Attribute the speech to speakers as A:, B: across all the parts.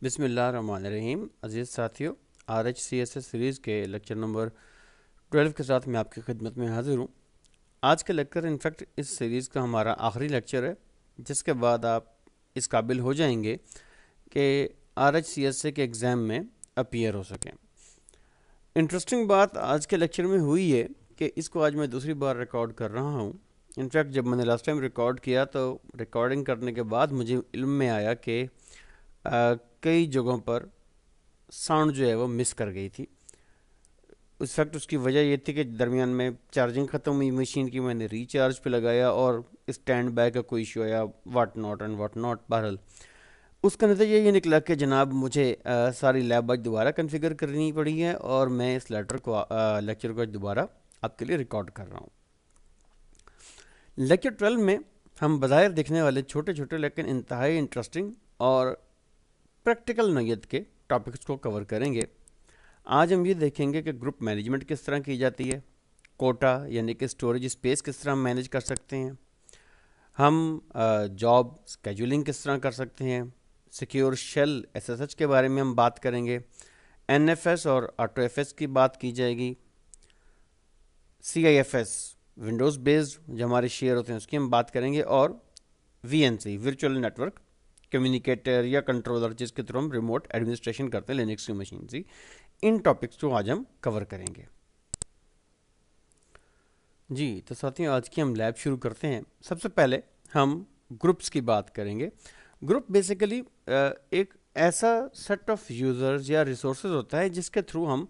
A: बिस्मिल्लाहिर्रहमानिर्रहीम। अज़ीज़ साथियों, RHCSS series के लेक्चर नंबर 12 के साथ मैं आपकी खिदमत में हाज़िर हूँ। आज का लेक्चर इनफैक्ट इस सीरीज़ का हमारा आखिरी लेक्चर है, जिसके बाद आप इस काबिल हो जाएंगे कि RHCSS के एग्ज़ाम में अपीयर हो सकें। इंटरेस्टिंग बात आज के लेक्चर में हुई है कि इसको आज मैं दूसरी बार रिकॉर्ड कर रहा हूँ। इनफैक्ट जब मैंने लास्ट टाइम रिकॉर्ड किया तो रिकॉर्डिंग करने के बाद मुझे इल्म में आया कि कई जगहों पर साउंड जो है वो मिस कर गई थी। उस वक्त उसकी वजह ये थी कि दरमियान में चार्जिंग ख़त्म हुई मशीन की, मैंने रिचार्ज पे लगाया और स्टैंड बाय का कोई इशू आया, वाट नॉट एंड वाट नॉट। बहरहाल उसका नतीजा ये निकला कि जनाब मुझे सारी लैब आज दोबारा कन्फिगर करनी पड़ी है और मैं इस लेक्चर को आज दोबारा आपके लिए रिकॉर्ड कर रहा हूँ। लेक्चर 12 में हम बज़ाहिर देखने वाले छोटे छोटे लेकिन इंतहाई इंटरेस्टिंग और प्रैक्टिकल नोयत के टॉपिक्स को कवर करेंगे। आज हम ये देखेंगे कि ग्रुप मैनेजमेंट किस तरह की जाती है, कोटा यानी कि स्टोरेज स्पेस किस तरह मैनेज कर सकते हैं, हम जॉब स्केजुलिंग किस तरह कर सकते हैं, सिक्योर शेल SSH के बारे में हम बात करेंगे, NFS और AutoFS की बात की जाएगी, CIFS विंडोज़ बेस्ड जो हमारे शेयर होते हैं उसकी हम बात करेंगे, और VNC वर्चुअल नेटवर्क कम्युनिकेटर या कंट्रोलर जिसके थ्रू हम रिमोट एडमिनिस्ट्रेशन करते हैं लिनक्स की मशीन से। इन टॉपिक्स को आज हम कवर करेंगे। जी तो साथियों, आज की हम लैब शुरू करते हैं। सबसे पहले हम ग्रुप्स की बात करेंगे। ग्रुप बेसिकली एक ऐसा सेट ऑफ यूज़र्स या रिसोर्सेज होता है जिसके थ्रू हम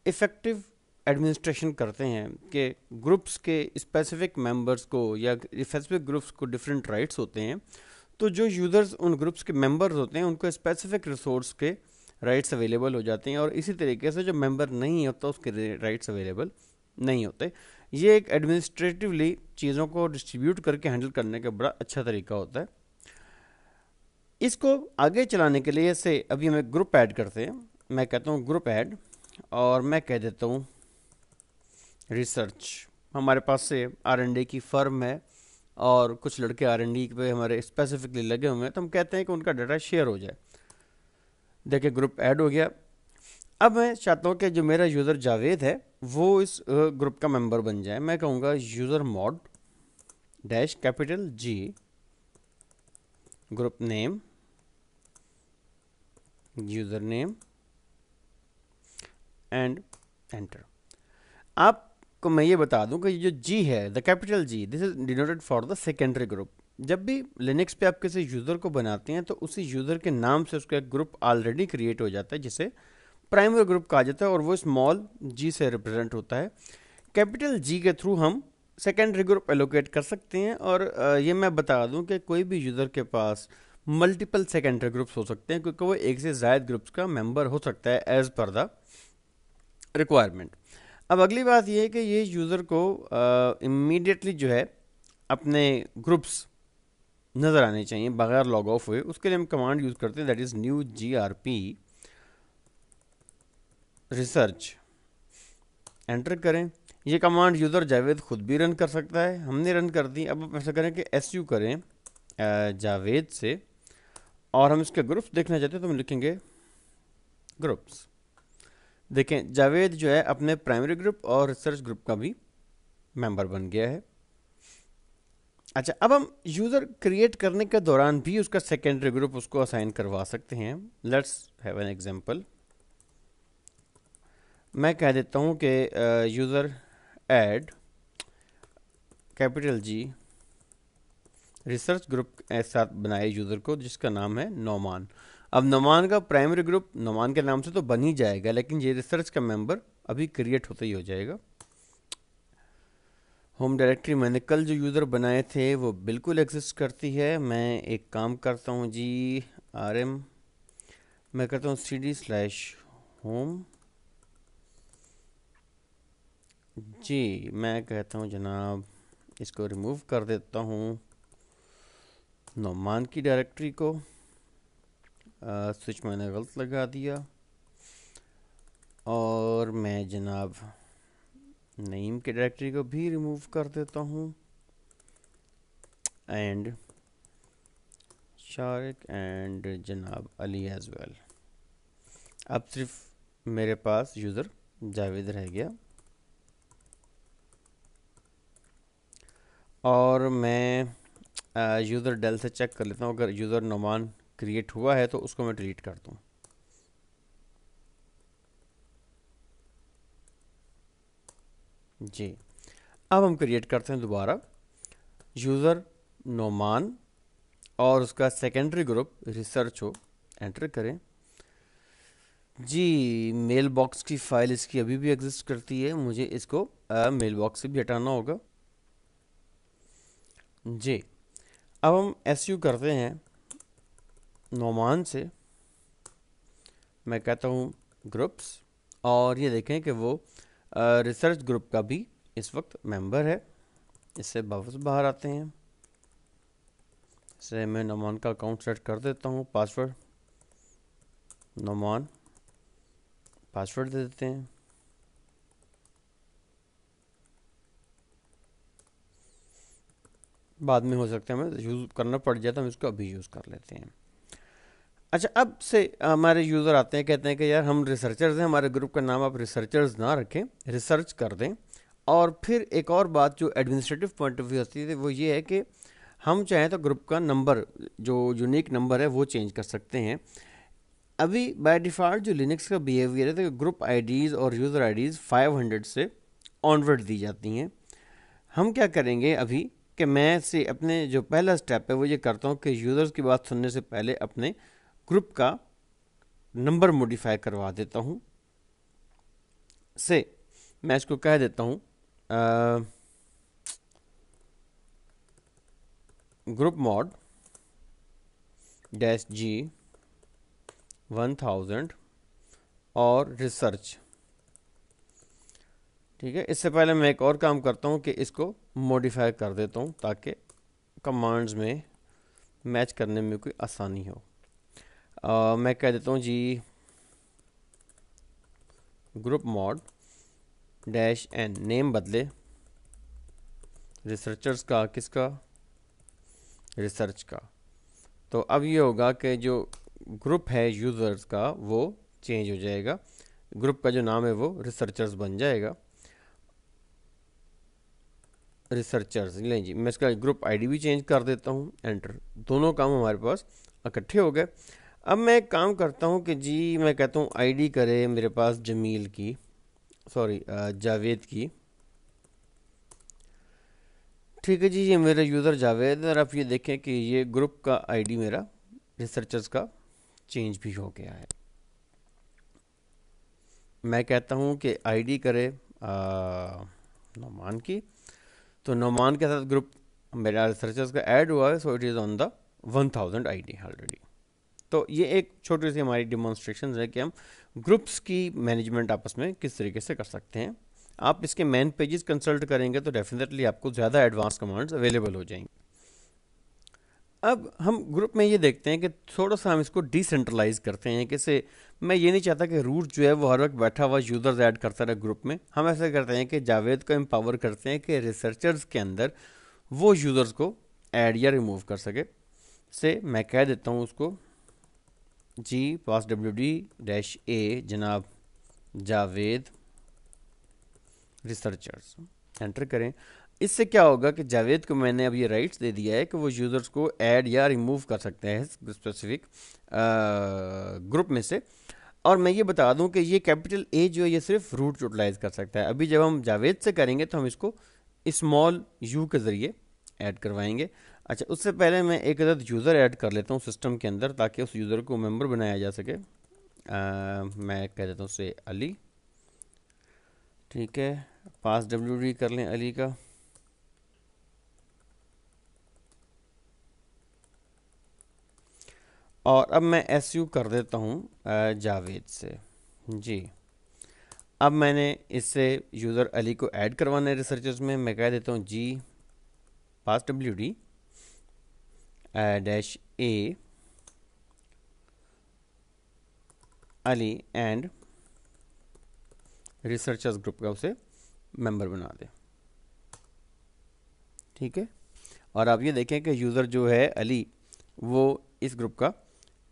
A: इफ़ेक्टिव एडमिनिस्ट्रेशन करते हैं कि ग्रुप्स के स्पेसिफिक मेंबर्स को या स्पेसिफिक ग्रुप्स को डिफरेंट राइट्स होते हैं। तो जो यूज़र्स उन ग्रुप्स के मेंबर्स होते हैं उनको स्पेसिफिक रिसोर्स के राइट्स अवेलेबल हो जाते हैं, और इसी तरीके से जो मेंबर नहीं होता उसके राइट्स अवेलेबल नहीं होते। ये एक एडमिनिस्ट्रेटिवली चीज़ों को डिस्ट्रीब्यूट करके हैंडल करने का बड़ा अच्छा तरीका होता है। इसको आगे चलाने के लिए से अभी हम एक ग्रुप ऐड करते हैं। मैं कहता हूँ ग्रुप ऐड, और मैं कह देता हूँ रिसर्च। हमारे पास से R&D की फर्म है और कुछ लड़के R&D पे हमारे स्पेसिफिकली लगे हुए हैं, तो हम कहते हैं कि उनका डाटा शेयर हो जाए। देखिए ग्रुप ऐड हो गया। अब मैं चाहता हूँ कि जो मेरा यूज़र जावेद है वो इस ग्रुप का मेंबर बन जाए। मैं कहूँगा user mod dash capital G group name user name and enter. आपको मैं ये बता दूं कि ये जो G है, the capital G, this is denoted for the secondary group. जब भी लिनक्स पे आप किसी यूज़र को बनाते हैं तो उसी यूज़र के नाम से उसका एक ग्रुप ऑलरेडी क्रिएट हो जाता है जिसे प्राइमरी ग्रुप कहा जाता है, और वो स्मॉल G से रिप्रेजेंट होता है। कैपिटल G के थ्रू हम सेकेंडरी ग्रुप एलोकेट कर सकते हैं, और ये मैं बता दूं कि कोई भी यूज़र के पास मल्टीपल सेकेंडरी ग्रुप्स हो सकते हैं क्योंकि वो एक से ज़्यादा ग्रुप्स का मेंबर हो सकता है एज पर द रिक्वायरमेंट। अब अगली बात यह है कि ये यूज़र को इमीडिएटली जो है अपने ग्रुप्स नज़र आने चाहिए बगैर लॉग ऑफ हुए। उसके लिए हम कमांड यूज़ करते हैं, that is new GRP research. Enter करें। ये कमांड यूज़र जावेद खुद भी रन कर सकता है, हमने रन कर दी। अब आप ऐसा करें कि SU करें जावेद से, और हम इसके ग्रुप्स देखना चाहते हैं तो हम लिखेंगे ग्रुप्स। देखें जावेद जो है अपने प्राइमरी ग्रुप और रिसर्च ग्रुप का भी मेंबर बन गया है। अच्छा, अब हम यूज़र क्रिएट करने के दौरान भी उसका सेकेंडरी ग्रुप उसको असाइन करवा सकते हैं। Let's have an example. मैं कह देता हूँ कि user add capital G research group के साथ बनाए यूज़र को जिसका नाम है नौमान। अब नौमान का प्राइमरी ग्रुप नौमान के नाम से तो बन ही जाएगा, लेकिन ये रिसर्च का मेंबर अभी क्रिएट होता ही हो जाएगा। होम डायरेक्टरी मैंने कल जो यूज़र बनाए थे वो बिल्कुल एग्जिस्ट करती है। मैं एक काम करता हूँ जी, RM मैं करता हूँ CD/home जी। मैं कहता हूँ जनाब इसको रिमूव कर देता हूँ नौमान की डायरेक्टरी को। स्विच मैंने गलत लगा दिया, और मैं जनाब नईम की डायरेक्टरी को भी रिमूव कर देता हूँ, एंड शारिक एंड जनाब अली एज वेल। अब सिर्फ मेरे पास यूज़र जावेद रह गया, और मैं यूज़र डेल से चेक कर लेता हूँ, अगर यूज़र नोमान क्रिएट हुआ है तो उसको मैं डिलीट कर दूँ। जी, अब हम क्रिएट करते हैं दोबारा यूज़र नोमान, और उसका सेकेंडरी ग्रुप रिसर्च हो, एंटर करें। जी, मेल बॉक्स की फ़ाइल इसकी अभी भी एग्जिस्ट करती है, मुझे इसको मेल बॉक्स से भी हटाना होगा। जी, अब हम एसयू करते हैं नोमान से, मैं कहता हूँ ग्रुप्स, और ये देखें कि वो रिसर्च ग्रुप का भी इस वक्त मेंबर है। इससे वापस बाहर आते हैं, इससे मैं नोमान का अकाउंट सेट कर देता हूँ, पासवर्ड नोमान पासवर्ड दे देते हैं। बाद में हो सकता है हमें यूज़ करना पड़ जाए तो हम इसको अभी यूज़ कर लेते हैं। अच्छा, अब से हमारे यूज़र आते हैं, कहते हैं कि यार हम रिसर्चर्स हैं, हमारे ग्रुप का नाम आप रिसर्चर्स ना रखें, रिसर्च कर दें। और फिर एक और बात जो एडमिनिस्ट्रेटिव पॉइंट ऑफ व्यू होती है वो ये है कि हम चाहें तो ग्रुप का नंबर, जो यूनिक नंबर है, वो चेंज कर सकते हैं। अभी बाय डिफ़ॉल्ट जो लिनक्स का बिहेवियर है, तो ग्रुप आईडीज़ और यूज़र आईडीज़ 500 से ऑनवर्ड दी जाती हैं। हम क्या करेंगे अभी कि मैं से अपने जो पहला स्टेप है वो ये करता हूँ कि यूज़र्स की बात सुनने से पहले अपने ग्रुप का नंबर मॉडिफाई करवा देता हूँ। से मैं इसको कह देता हूँ ग्रुप मॉड डैश जी 1000 और रिसर्च। ठीक है, इससे पहले मैं एक और काम करता हूँ कि इसको मॉडिफाई कर देता हूँ ताकि कमांड्स में मैच करने में कोई आसानी हो। मैं कह देता हूँ जी groupmod dash n, name बदले रिसर्चर्स का, किसका, रिसर्च का। तो अब ये होगा कि जो ग्रुप है यूज़र्स का वो चेंज हो जाएगा, ग्रुप का जो नाम है वो रिसर्चर्स बन जाएगा। रिसर्चर्स लें जी, मैं इसका ग्रुप आईडी भी चेंज कर देता हूँ, एंटर। दोनों काम हमारे पास इकट्ठे हो गए। अब मैं एक काम करता हूँ कि जी मैं कहता हूँ आईडी करे मेरे पास जमील की, सॉरी जावेद की। ठीक है जी, ये मेरा यूज़र जावेद, और आप ये देखें कि ये ग्रुप का आईडी मेरा रिसर्चर्स का चेंज भी हो गया है। मैं कहता हूँ कि आईडी करे नोमान की, तो नोमान के साथ ग्रुप मेरा रिसर्चर्स का ऐड हुआ है, so it is on the 1000 ID already. तो ये एक छोटी सी हमारी डिमॉन्स्ट्रेशन है कि हम ग्रुप्स की मैनेजमेंट आपस में किस तरीके से कर सकते हैं। आप इसके मैन पेजेस कंसल्ट करेंगे तो डेफिनेटली आपको ज़्यादा एडवांस कमांड्स अवेलेबल हो जाएंगे। अब हम ग्रुप में ये देखते हैं कि थोड़ा सा हम इसको डिसेंट्रलाइज करते हैं, कैसे, मैं ये नहीं चाहता कि रूट जो है वो हर वक्त बैठा हुआ यूज़र्स ऐड करता रहे ग्रुप में। हम ऐसा करते हैं कि जावेद को एम्पावर करते हैं कि रिसर्चर्स के अंदर वो यूज़र्स को ऐड या रिमूव कर सके। से मैं कह देता हूँ उसको जी पास WD डैश ए जनाब जावेद रिसर्चर्स, एंटर करें। इससे क्या होगा कि जावेद को मैंने अब ये राइट्स दे दिया है कि वो यूज़र्स को ऐड या रिमूव कर सकते हैं स्पेसिफिक ग्रुप में से। और मैं ये बता दूं कि ये कैपिटल ए जो है ये सिर्फ रूट यूटिलाइज कर सकता है। अभी जब हम जावेद से करेंगे तो हम इसको स्मॉल यू के ज़रिए ऐड करवाएंगे। अच्छा, उससे पहले मैं एक अदद यूज़र ऐड कर लेता हूँ सिस्टम के अंदर ताकि उस यूज़र को मेंबर बनाया जा सके। मैं कह देता हूँ उसे अली। ठीक है, पास WD कर लें अली का। और अब मैं SU कर देता हूँ जावेद से। जी, अब मैंने इससे यूज़र अली को ऐड करवाना है रिसर्चर्स में। मैं कह देता हूँ जी पास WD dash A Ali and researchers group का उसे मेंबर बना दे। ठीक है, और आप ये देखें कि यूज़र जो है अली वो इस ग्रुप का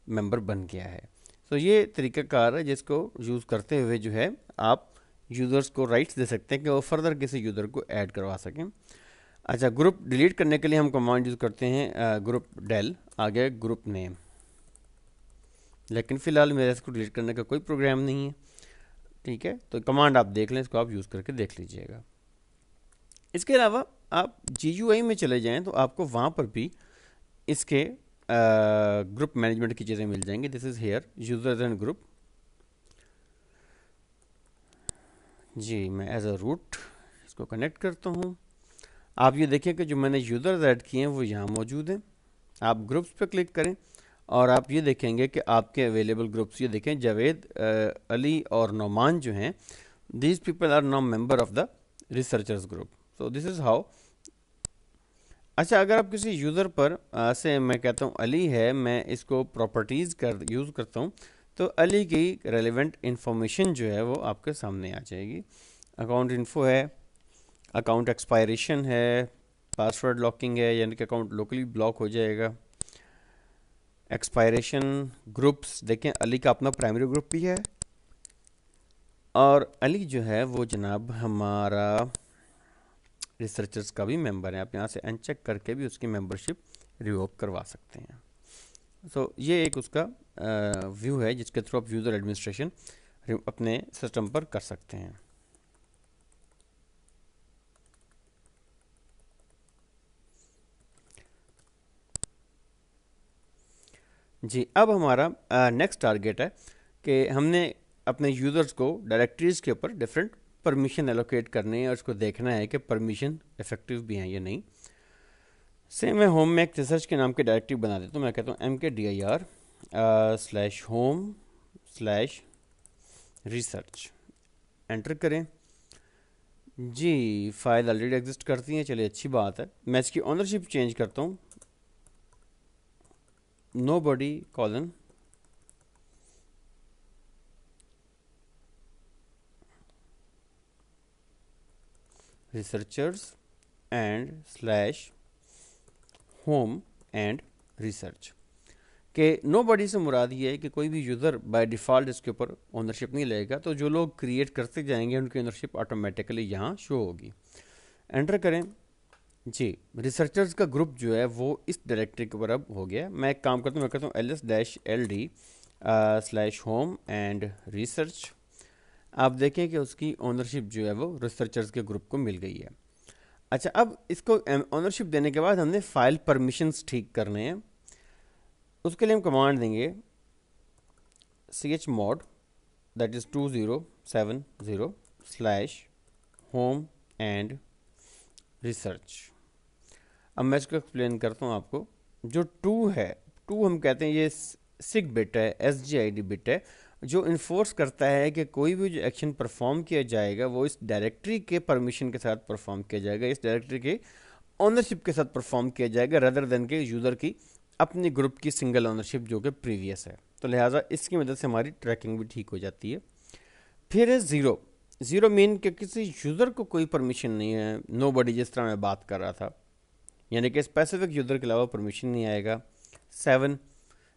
A: मेंबर बन गया है। तो ये तरीक़ाकार है जिसको यूज़ करते हुए जो है आप यूज़र्स को राइट्स दे सकते हैं कि वो फर्दर किसी यूज़र को ऐड करवा सकें। अच्छा, ग्रुप डिलीट करने के लिए हम कमांड यूज़ करते हैं ग्रुप डेल, आ गया ग्रुप नेम, लेकिन फ़िलहाल मेरे इसको डिलीट करने का कोई प्रोग्राम नहीं है। ठीक है, तो कमांड आप देख लें, इसको आप यूज़ करके देख लीजिएगा। इसके अलावा आप GUI में चले जाएं तो आपको वहाँ पर भी इसके ग्रुप मैनेजमेंट की चीज़ें मिल जाएंगी। This is here users and group. जी, मैं एज अ रूट इसको कनेक्ट करता हूँ। आप ये देखें कि जो मैंने यूज़र्स ऐड किए हैं वो यहाँ मौजूद हैं। आप ग्रुप्स पे क्लिक करें और आप ये देखेंगे कि आपके अवेलेबल ग्रुप्स, ये देखें जावेद, अली और नौमान जो हैं, these people are now member of the researchers group. So this is how. अच्छा, अगर आप किसी यूज़र पर से मैं कहता हूँ अली है, मैं इसको प्रॉपर्टीज़ यूज़ करता हूँ, तो अली की रेलिवेंट इंफॉर्मेशन जो है वो आपके सामने आ जाएगी। अकाउंट इन्फो है, अकाउंट एक्सपायरेशन है, पासवर्ड लॉकिंग है यानी कि अकाउंट लोकली ब्लॉक हो जाएगा। एक्सपायरेशन, ग्रुप्स देखें अली का अपना प्राइमरी ग्रुप भी है और अली जो है वो जनाब हमारा रिसर्चर्स का भी मेंबर है। आप यहाँ से अनचेक करके भी उसकी मेंबरशिप रिवोक करवा सकते हैं। सो ये एक उसका व्यू है जिसके थ्रू आप यूज़र एडमिनिस्ट्रेशन अपने सिस्टम पर कर सकते हैं। जी, अब हमारा नेक्स्ट टारगेट है कि हमने अपने यूज़र्स को डायरेक्टरीज़ के ऊपर डिफरेंट परमिशन एलोकेट करने हैं और उसको देखना है कि परमिशन इफेक्टिव भी हैं या नहीं। सेम मैं होम में एक रिसर्च के नाम की डायरेक्टरी बना देता हूँ। मैं कहता हूँ mkdir/home/research, एंटर करें। जी, फाइल ऑलरेडी एग्जिस्ट करती हैं, चलिए अच्छी बात है। मैं इसकी ओनरशिप चेंज करता हूँ, nobody colon researchers and slash home and research के nobody से मुराद ये है कि कोई भी यूज़र बाय डिफ़ॉल्ट इसके ऊपर ओनरशिप नहीं लेगा, तो जो लोग क्रिएट करते जाएंगे उनकी ओनरशिप ऑटोमेटिकली यहाँ शो होगी। एंटर करें। जी, रिसर्चर्स का ग्रुप जो है वो इस डायरेक्टरी के ऊपर अब हो गया। मैं एक काम करता हूँ, मैं कहता हूँ ls-ld/home and research। आप देखें कि उसकी ओनरशिप जो है वो रिसर्चर्स के ग्रुप को मिल गई है। अच्छा, अब इसको ओनरशिप देने के बाद हमने फाइल परमिशंस ठीक करने हैं। उसके लिए हम कमांड देंगे chmod that is 2070/home and research। अब मैं इसको एक्सप्लेन करता हूँ आपको। जो 2 है, 2 हम कहते हैं ये सिग बिट है, SGID बिट है, जो इन्फोर्स करता है कि कोई भी जो एक्शन परफॉर्म किया जाएगा वो इस डायरेक्टरी के परमिशन के साथ परफॉर्म किया जाएगा, इस डायरेक्टरी के ओनरशिप के साथ परफॉर्म किया जाएगा, रदर देन के यूज़र की अपनी ग्रुप की सिंगल ओनरशिप जो कि प्रीवियस है। तो लिहाजा इसकी मदद से हमारी ट्रैकिंग भी ठीक हो जाती है। फिर है ज़ीरो। ज़ीरो मीन कि किसी यूज़र को कोई परमिशन नहीं है, नोबडी, जिस तरह मैं बात कर रहा था, यानी कि स्पेसिफिक यूज़र के अलावा परमिशन नहीं आएगा।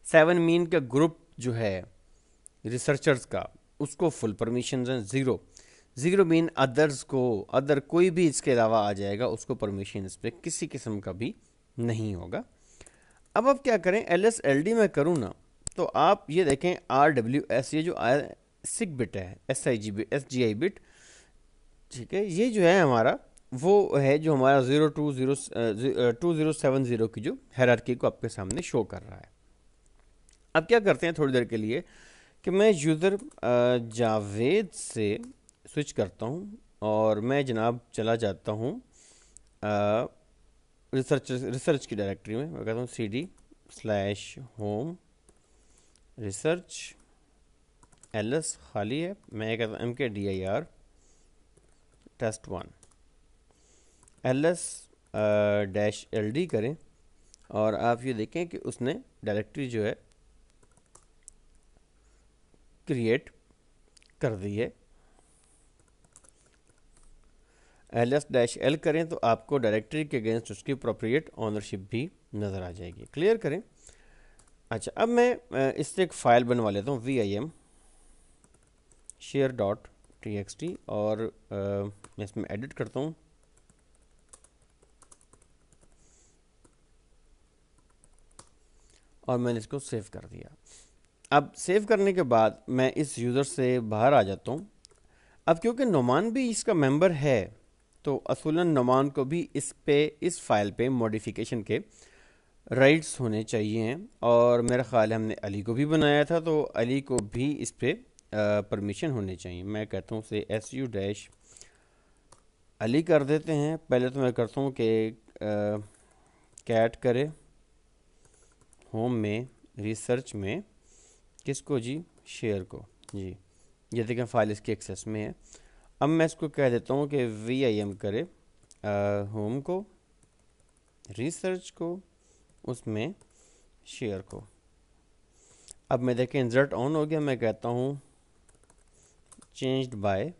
A: 7 मीन का ग्रुप जो है रिसर्चर्स का उसको फुल परमिशन हैं। ज़ीरो मीन अदर्स को, अदर कोई भी इसके अलावा आ जाएगा उसको परमिशन इस पर किसी किस्म का भी नहीं होगा। अब आप क्या करें, LSLD में करूँ ना, तो आप ये देखें RWS, ये जो सिग बिट है, SGI बिट, ठीक है, ये जो है हमारा वो है जो हमारा 2070 की जो हायरार्की को आपके सामने शो कर रहा है। अब क्या करते हैं थोड़ी देर के लिए कि मैं यूज़र जावेद से स्विच करता हूँ और मैं जनाब चला जाता हूँ रिसर्च की डायरेक्टरी में। मैं कहता हूँ CD/home research, LS खाली है, मैं कहता हूँ mkdir test1, LS-LD करें और आप ये देखें कि उसने डायरेक्टरी जो है क्रिएट कर दी है। LS-L करें तो आपको डायरेक्टरी के अगेंस्ट उसकी अप्रोप्रिएट ऑनरशिप भी नज़र आ जाएगी। क्लियर करें। अच्छा, अब मैं इससे एक फ़ाइल बनवा लेता हूँ vim share.txt और मैं इसमें एडिट करता हूँ। और मैंने इसको सेव कर दिया। अब सेव करने के बाद मैं इस यूज़र से बाहर आ जाता हूँ। अब क्योंकि नुमान भी इसका मेंबर है, तो असूलन नुमान को भी इस फाइल पे मॉडिफिकेशन के राइट्स होने चाहिए हैं। और मेरा ख्याल है हमने अली को भी बनाया था, तो अली को भी इस पे परमिशन होने चाहिए। मैं कहता हूँ से su डैश अली कर देते हैं। पहले तो मैं करता हूँ कि कैट करे होम में रिसर्च में किसको जी, शेयर को जी। ये देखें फाइल इसकी एक्सेस में है। अब मैं इसको कह देता हूँ कि vim करे होम को, रिसर्च को, उसमें शेयर को। अब मैं देखें इंसर्ट ऑन हो गया। मैं कहता हूँ चेंज्ड बाय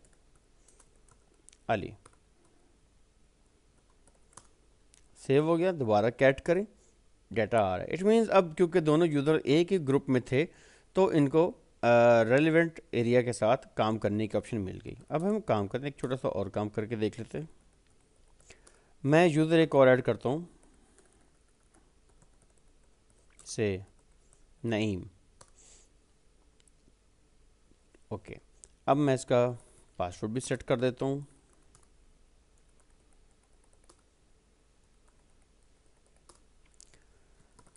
A: अली, सेव हो गया। दोबारा कैट करें, डाटा आ रहा है। इट मीन्स अब क्योंकि दोनों यूज़र एक ही ग्रुप में थे, तो इनको रेलिवेंट एरिया के साथ काम करने की ऑप्शन मिल गई। अब हम काम करते हैं, एक छोटा सा और काम करके देख लेते हैं। मैं यूज़र एक और ऐड करता हूँ से नईम। ओके, अब मैं इसका पासवर्ड भी सेट कर देता हूँ।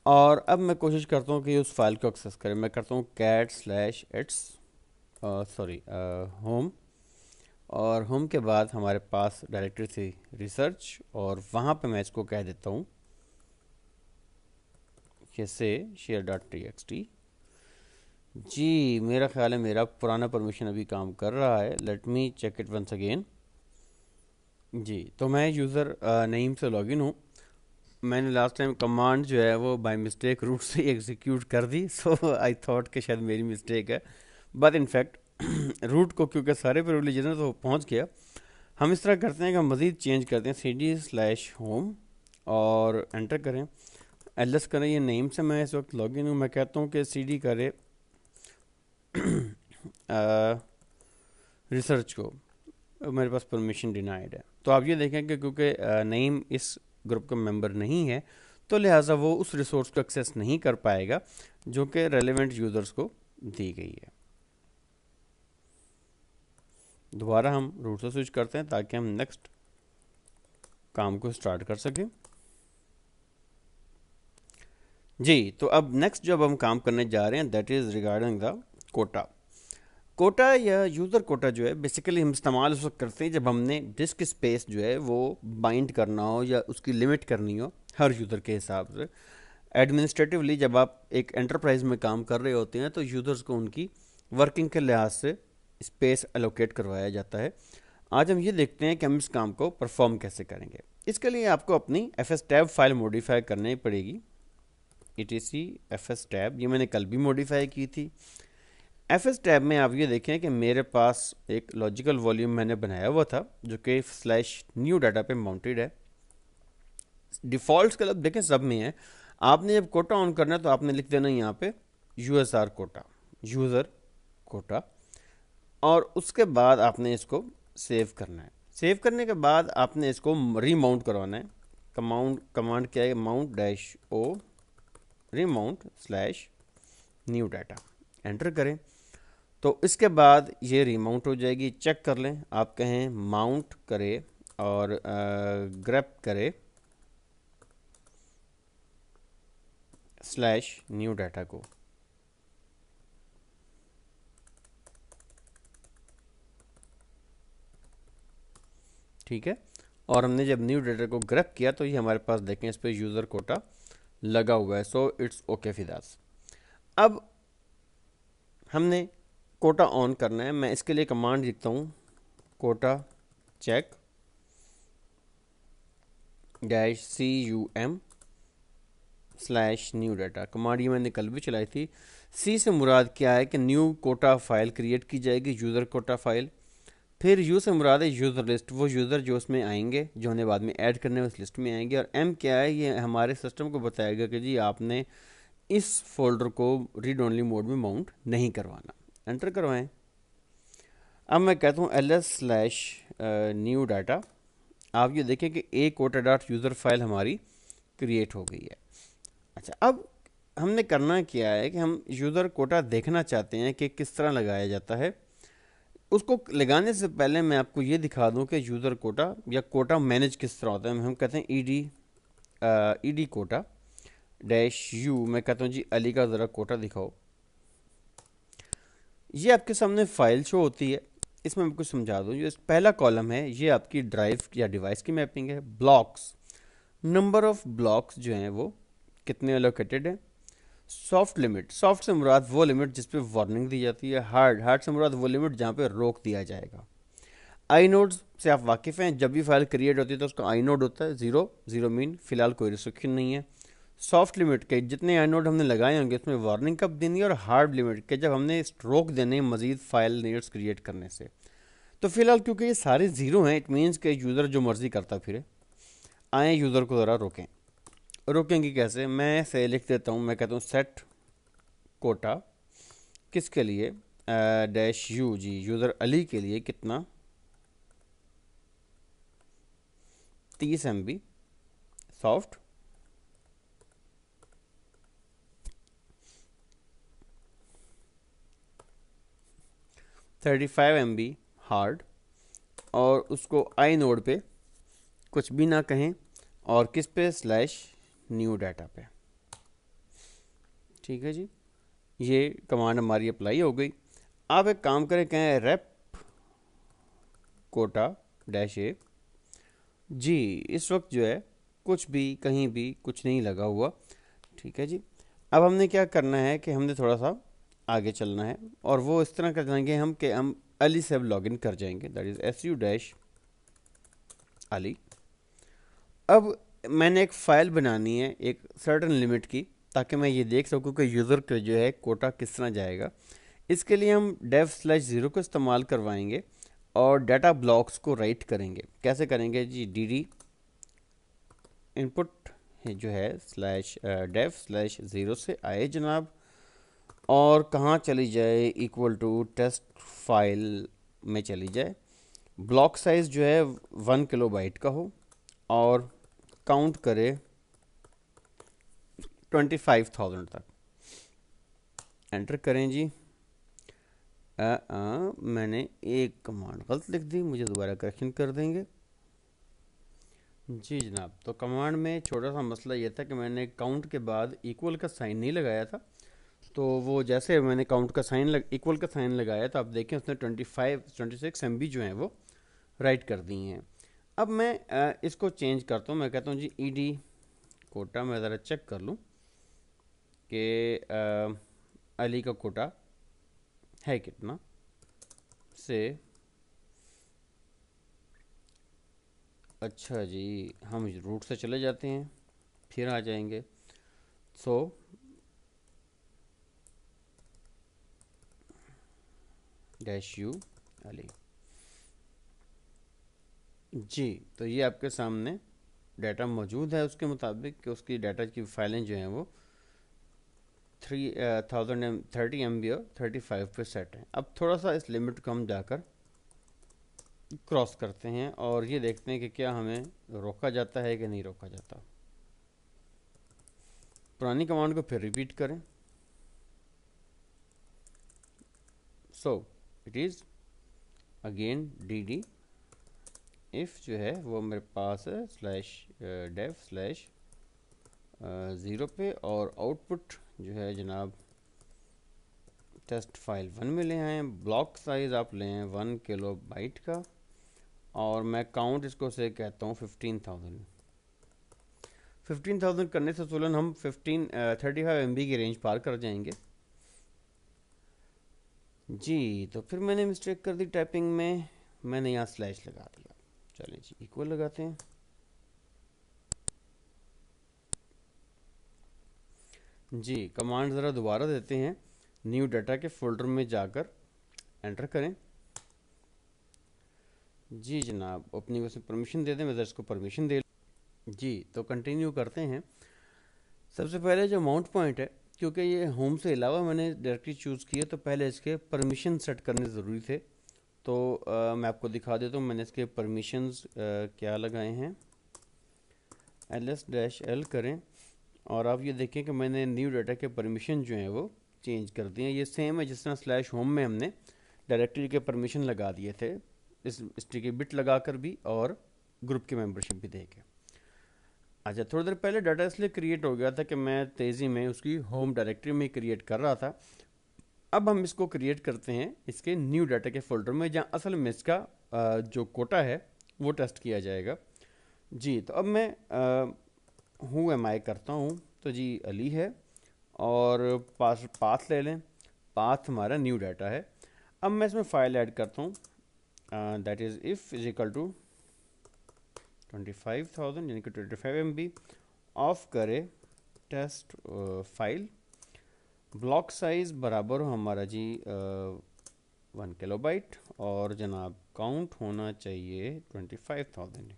A: और अब मैं कोशिश करता हूँ कि उस फाइल को एक्सेस करें। मैं करता हूँ cat/its होम, और होम के बाद हमारे पास डायरेक्टरी थी रिसर्च, और वहाँ पे मैं इसको कह देता हूँ कि से share.txt जी। मेरा ख्याल है मेरा पुराना परमिशन अभी काम कर रहा है। Let me check it once again जी। तो मैं यूज़र नईम से लॉगिन हूँ। मैंने लास्ट टाइम कमांड जो है वो बाय मिस्टेक रूट से एग्जीक्यूट कर दी, सो आई थॉट कि शायद मेरी मिस्टेक है, बट इनफैक्ट रूट को क्योंकि सारे प्रिविलेजेस हैं तो पहुंच गया। हम इस तरह करते हैं कि हम मज़ीद चेंज करते हैं cd/home और एंटर करें, एलएस करें। ये नेम से मैं इस वक्त लॉगिन हूँ। मैं कहता हूँ कि cd करे रिसर्च को, मेरे पास परमिशन डिनाइड है। तो आप ये देखें कि क्योंकि नईम इस ग्रुप का मेंबर नहीं है, तो लिहाजा वो उस रिसोर्स को एक्सेस नहीं कर पाएगा जो कि रेलेवेंट यूज़र्स को दी गई है। दोबारा हम रूट से स्विच करते हैं ताकि हम नेक्स्ट काम को स्टार्ट कर सकें जी। तो अब नेक्स्ट जो अब हम काम करने जा रहे हैं that is regarding the quota. Quota या यूज़र कोटा जो है बेसिकली हम इस्तेमाल उस वक्त करते हैं जब हमने डिस्क स्पेस जो है वो बाइंड करना हो या उसकी लिमिट करनी हो हर यूज़र के हिसाब से। एडमिनिस्ट्रेटिवली जब आप एक एंटरप्राइज में काम कर रहे होते हैं तो यूज़र्स को उनकी वर्किंग के लिहाज से स्पेस एलोकेट करवाया जाता है। आज हम ये देखते हैं कि हम इस काम को परफॉर्म कैसे करेंगे। इसके लिए आपको अपनी fstab फाइल मॉडिफाई करनी पड़ेगी। etc fstab, ये मैंने कल भी मॉडिफाई की थी। fstab में आप ये देखें कि मेरे पास एक लॉजिकल वॉल्यूम मैंने बनाया हुआ था जो कि /new डाटा पे माउंटेड है। डिफ़ॉल्ट का देखें सब में है। आपने जब कोटा ऑन करना है तो आपने लिख देना यहाँ पे usr कोटा, यूज़र कोटा, और उसके बाद आपने इसको सेव करना है। सेव करने के बाद आपने इसको रीमाउंट करवाना है। कमांड क्या है, mount-o remount/new डाटा, एंटर करें। तो इसके बाद ये रीमाउंट हो जाएगी। चेक कर लें, आप कहें माउंट करे और ग्रेप करे /new डाटा को। ठीक है, और हमने जब न्यू डाटा को ग्रेप किया तो ये हमारे पास देखें इस पर यूज़र कोटा लगा हुआ है। सो इट्स ओके फिदास। अब हमने कोटा ऑन करना है। मैं इसके लिए कमांड लिखता हूँ कोटा चेक -cum/न्यू डाटा। कमांड ये मैंने कल भी चलाई थी। सी से मुराद क्या है कि न्यू कोटा फाइल क्रिएट की जाएगी, यूज़र कोटा फाइल। फिर यू से मुराद है यूज़र लिस्ट, वो यूज़र जो उसमें आएंगे, जो उन्हें बाद में ऐड करने उस लिस्ट में आएंगे। और एम क्या है, ये हमारे सिस्टम को बताएगा कि जी आपने इस फोल्डर को रीड ओनली मोड में माउंट नहीं करवाना। एंटर करवाएं। अब मैं कहता हूँ ls/new डाटा। आप ये देखें कि a quota dot user file हमारी क्रिएट हो गई है। अच्छा, अब हमने करना क्या है कि हम यूज़र कोटा देखना चाहते हैं कि किस तरह लगाया जाता है। उसको लगाने से पहले मैं आपको ये दिखा दूं कि यूज़र कोटा या कोटा मैनेज किस तरह होता है। हम कहते हैं ईडी कोटा डैश यू। मैं कहता हूँ जी अली का ज़रा कोटा दिखाओ। ये आपके सामने फाइल शो होती है। इसमें मैं कुछ समझा दूँ। जो पहला कॉलम है ये आपकी ड्राइव या डिवाइस की मैपिंग है। ब्लॉक्स, नंबर ऑफ ब्लॉक्स जो हैं वो कितने एलोकेटेड हैं। सॉफ्ट लिमिट, सॉफ्ट से मुराद वो लिमिट जिस पे वार्निंग दी जाती है। हार्ड, हार्ड से मुराद वो लिमिट जहाँ पे रोक दिया जाएगा। आई नोड्स से आप वाकिफ़ हैं, जब भी फाइल क्रिएट होती है तो उसका आई नोड होता है 0, 0 मीन फिलहाल कोई रिस्ट्रिक्शन नहीं है। सॉफ्ट लिमिट के जितने आई नोड हमने लगाए होंगे उसमें वार्निंग कब देनी है। और हार्ड लिमिट के जब हमने रोक देने मजीद फाइल नेट्स क्रिएट करने से। तो फिलहाल क्योंकि ये सारे ज़ीरो हैं, इट मीन्स के यूज़र जो मर्ज़ी करता फिरे। आए यूज़र को ज़रा रोकें। रोकेंगे कैसे? मैं से लिख देता हूँ। मैं कहता हूँ सेट कोटा किसके लिए, dash u g user Ali के लिए कितना 30 MB सॉफ्ट, 35 MB हार्ड। और उसको आई नोड पे कुछ भी ना कहें और किस पे /न्यू डाटा पे। ठीक है जी, ये कमांड हमारी अप्लाई हो गई। आप एक काम करें, कहें रेप कोटा डैश ए जी। इस वक्त जो है कुछ भी कहीं भी कुछ नहीं लगा हुआ। ठीक है जी। अब हमने क्या करना है कि हमने थोड़ा सा आगे चलना है और वो इस तरह कर जाएंगे हम कि हम अली से अब लॉगिन कर जाएंगे। That is SU dash Ali. अब मैंने एक फ़ाइल बनानी है एक सर्टन लिमिट की, ताकि मैं ये देख सकूँ कि यूज़र का जो है कोटा किस तरह जाएगा। इसके लिए हम dev/0 को इस्तेमाल करवाएंगे और डाटा ब्लॉक्स को राइट करेंगे। कैसे करेंगे जी? dd इनपुट जो है /dev/0 से आए जनाब, और कहाँ चली जाए, इक्वल टू टेस्ट फाइल में चली जाए। ब्लॉक साइज़ जो है 1 किलोबाइट का हो और काउंट करे 25,000 तक। एंटर करें जी। मैंने एक कमांड गलत लिख दी, मुझे दोबारा करेक्शन कर देंगे जी जनाब। तो कमांड में छोटा सा मसला ये था कि मैंने काउंट के बाद इक्वल का साइन नहीं लगाया था। तो वो जैसे मैंने काउंट का साइन इक्वल का साइन लगाया तो आप देखें उसने 26 MB जो हैं वो राइट कर दी हैं। अब मैं इसको चेंज करता हूँ। मैं कहता हूँ जी ईडी कोटा, मैं ज़रा चेक कर लूँ कि अली का कोटा है कितना से। अच्छा जी, हम रूट से चले जाते हैं फिर आ जाएंगे। सो डैश यू अली जी। तो ये आपके सामने डाटा मौजूद है उसके मुताबिक कि उसकी डाटा की फाइलें जो हैं वो 30 MB और 35 पे सेट हैं। अब थोड़ा सा इस लिमिट को हम जाकर क्रॉस करते हैं और ये देखते हैं कि क्या हमें रोका जाता है कि नहीं रोका जाता। पुरानी कमांड को फिर रिपीट करें। So it is again dd if जो है वो मेरे पास है /dev/0 पे और आउटपुट जो है जनाब टेस्ट फाइल 1 में ले आए। ब्लॉक साइज़ आप लें 1 किलोबाइट का और मैं काउंट इसको से कहता हूँ 15,000 करने से तुलन हम 35 MB की रेंज पार कर जाएंगे जी। तो फिर मैंने मिस्टेक कर दी टाइपिंग में, मैंने यहाँ स्लैश लगा दिया। चलिए जी इक्वल लगाते हैं जी। कमांड ज़रा दोबारा देते हैं। न्यू डाटा के फोल्डर में जाकर एंटर करें जी जनाब। अपनी वैसे परमिशन दे दें, मैं इसको परमिशन दे जी। तो कंटिन्यू करते हैं। सबसे पहले जो माउंट पॉइंट है क्योंकि ये होम से अलावा मैंने डायरेक्टरी चूज़ की है तो पहले इसके परमिशन सेट करने ज़रूरी थे। तो मैं आपको दिखा देता हूँ मैंने इसके परमिशंस क्या लगाए हैं। ls-l करें और आप ये देखें कि मैंने न्यू डाटा के परमिशन जो हैं वो चेंज कर दिए हैं। ये सेम है जिस तरह स्लैश होम में हमने डायरेक्टरी के परमिशन लगा दिए थे, इस हिस्ट्री के बिट लगा कर भी और ग्रुप की मेंबरशिप भी दे के। अच्छा, थोड़ी देर पहले डाटा इसलिए क्रिएट हो गया था कि मैं तेज़ी में उसकी होम डायरेक्टरी में क्रिएट कर रहा था। अब हम इसको क्रिएट करते हैं इसके न्यू डाटा के फोल्डर में, जहाँ असल में इसका जो कोटा है वो टेस्ट किया जाएगा। जी, तो अब मैं हूँ एम आई करता हूँ, तो जी अली है और पाथ ले लें। पाथ हमारा न्यू डाटा है। अब मैं इसमें फाइल ऐड करता हूँ, that is if is equal to 25,000 यानी कि 25 MB ऑफ करे टेस्ट फाइल। ब्लॉक साइज बराबर हो हमारा जी 1 किलोबाइट और जनाब काउंट होना चाहिए 25,000।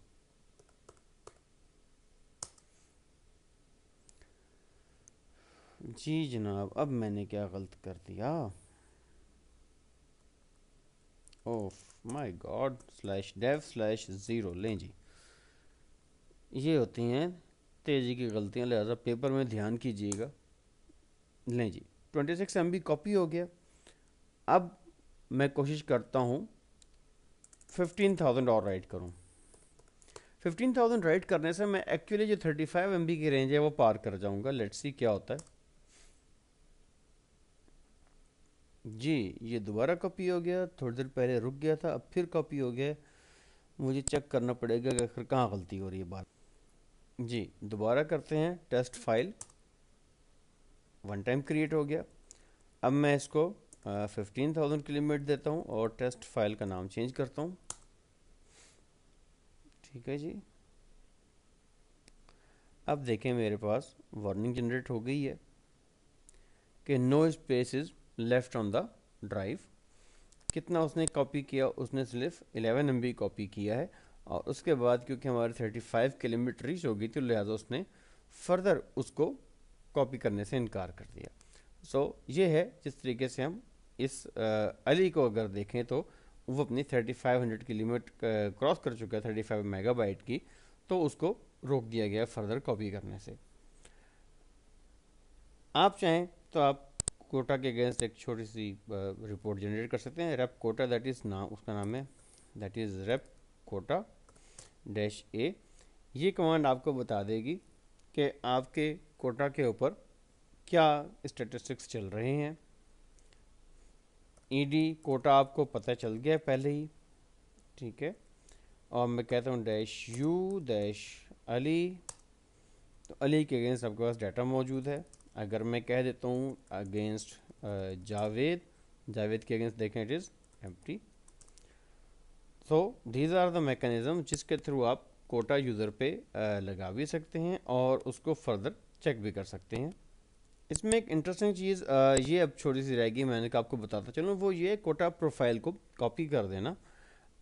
A: जी जनाब, अब मैंने क्या गलत कर दिया? Oh my God, /dev/0। लें जी, ये होती हैं तेज़ी की गलतियां, लिहाजा पेपर में ध्यान कीजिएगा। लें जी, 26 MB कॉपी हो गया। अब मैं कोशिश करता हूँ 15,000 और राइट करूँ। 15,000 राइट करने से मैं एक्चुअली जो 35 MB की रेंज है वो पार कर जाऊँगा। लेट्स सी क्या होता है। जी, ये दोबारा कॉपी हो गया, थोड़ी देर पहले रुक गया था, अब फिर कॉपी हो गया। मुझे चेक करना पड़ेगा कि आखिर कहाँ गलती हो रही है बार। जी, दोबारा करते हैं टेस्ट फाइल। 1 टाइम क्रिएट हो गया। अब मैं इसको 15,000 की लिमिट देता हूँ और टेस्ट फाइल का नाम चेंज करता हूँ। ठीक है जी, अब देखें मेरे पास वार्निंग जनरेट हो गई है कि no space is left on the drive. कितना उसने कॉपी किया? उसने सिर्फ 11 MB कॉपी किया है और उसके बाद क्योंकि हमारे 35 की लिमिट रीच हो गई थी, लिहाजा उसने फर्दर उसको कॉपी करने से इनकार कर दिया। सो ये है जिस तरीके से हम इस अली को अगर देखें तो वो अपनी 3500 की लिमिट क्रॉस कर चुका है, 35 मेगाबाइट की, तो उसको रोक दिया गया फर्दर कॉपी करने से। आप चाहें तो आप कोटा के अगेंस्ट एक छोटी सी रिपोर्ट जनरेट कर सकते हैं। रेप कोटा, दैट इज़ नाम, उसका नाम है that is repquota -a। ये कमांड आपको बता देगी कि आपके कोटा के ऊपर क्या स्टेटिस्टिक्स चल रहे हैं। ईडी कोटा आपको पता चल गया पहले ही, ठीक है। और मैं कहता हूँ -u-अली, तो अली के अगेंस्ट आपके पास डाटा मौजूद है। अगर मैं कह देता हूँ अगेंस्ट जावेद, जावेद के अगेंस्ट देखें it is empty. So these are the mechanism जिसके थ्रू आप कोटा यूज़र पे लगा भी सकते हैं और उसको फर्दर चेक भी कर सकते हैं। इसमें एक इंटरेस्टिंग चीज़ ये अब छोटी सी रहेगी, मैंने कहा आपको बताता चलूँ, वो ये कोटा प्रोफाइल को कॉपी कर देना।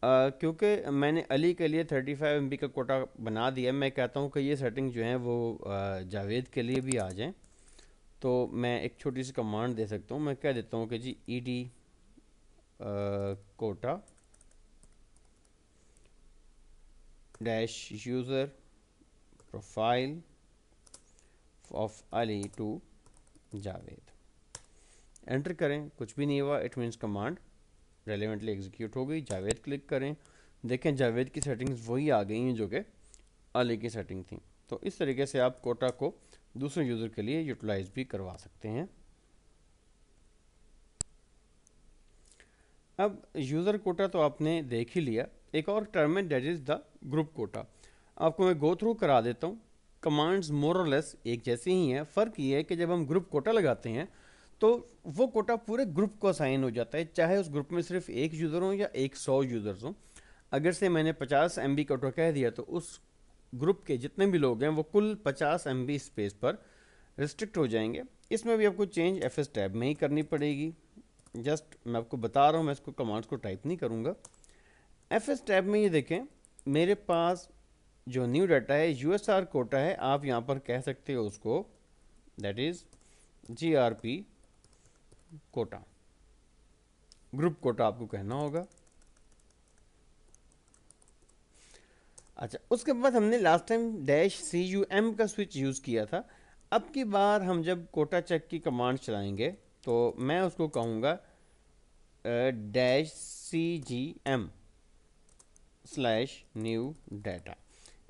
A: क्योंकि मैंने अली के लिए 35 MB का कोटा बना दिया, मैं कहता हूँ कि ये सेटिंग जो है वो जावेद के लिए भी आ जाएं। तो मैं एक छोटी सी कमांड दे सकता हूँ, मैं कह देता हूँ कि जी edquota -user profile of Ali to Javed. Enter करें, कुछ भी नहीं हुआ, it means command relevantly execute हो गई। जावेद क्लिक करें, देखें जावेद की सेटिंग्स वही आ गई हैं जो कि अली की सेटिंग थी। तो इस तरीके से आप कोटा को दूसरे यूज़र के लिए यूटिलाइज भी करवा सकते हैं। अब यूज़र कोटा तो आपने देख ही लिया, एक और टर्म है that is the group quota. आपको मैं गो थ्रू करा देता हूँ। कमांड्स मोर और लेस एक जैसी ही हैं, फ़र्क ये है कि जब हम ग्रुप कोटा लगाते हैं तो वो कोटा पूरे ग्रुप को असाइन हो जाता है, चाहे उस ग्रुप में सिर्फ एक यूज़र हो या 100 यूज़र्स हों। अगर से मैंने 50 MB कोटा कह दिया तो उस ग्रुप के जितने भी लोग हैं वो कुल 50 MB स्पेस पर रिस्ट्रिक्ट हो जाएंगे। इसमें भी आपको चेंज FS टैब में ही करनी पड़ेगी। जस्ट मैं आपको बता रहा हूँ, मैं इसको कमांड्स को टाइप नहीं करूँगा। FS टैब में ये देखें, मेरे पास जो न्यू डाटा है USR कोटा है, आप यहाँ पर कह सकते हो उसको that is GRP quota, group quota आपको कहना होगा। अच्छा, उसके बाद हमने लास्ट टाइम -CUM का स्विच यूज़ किया था। अब की बार हम जब कोटा चेक की कमांड चलाएंगे तो मैं उसको कहूँगा -CGM/न्यू डाटा।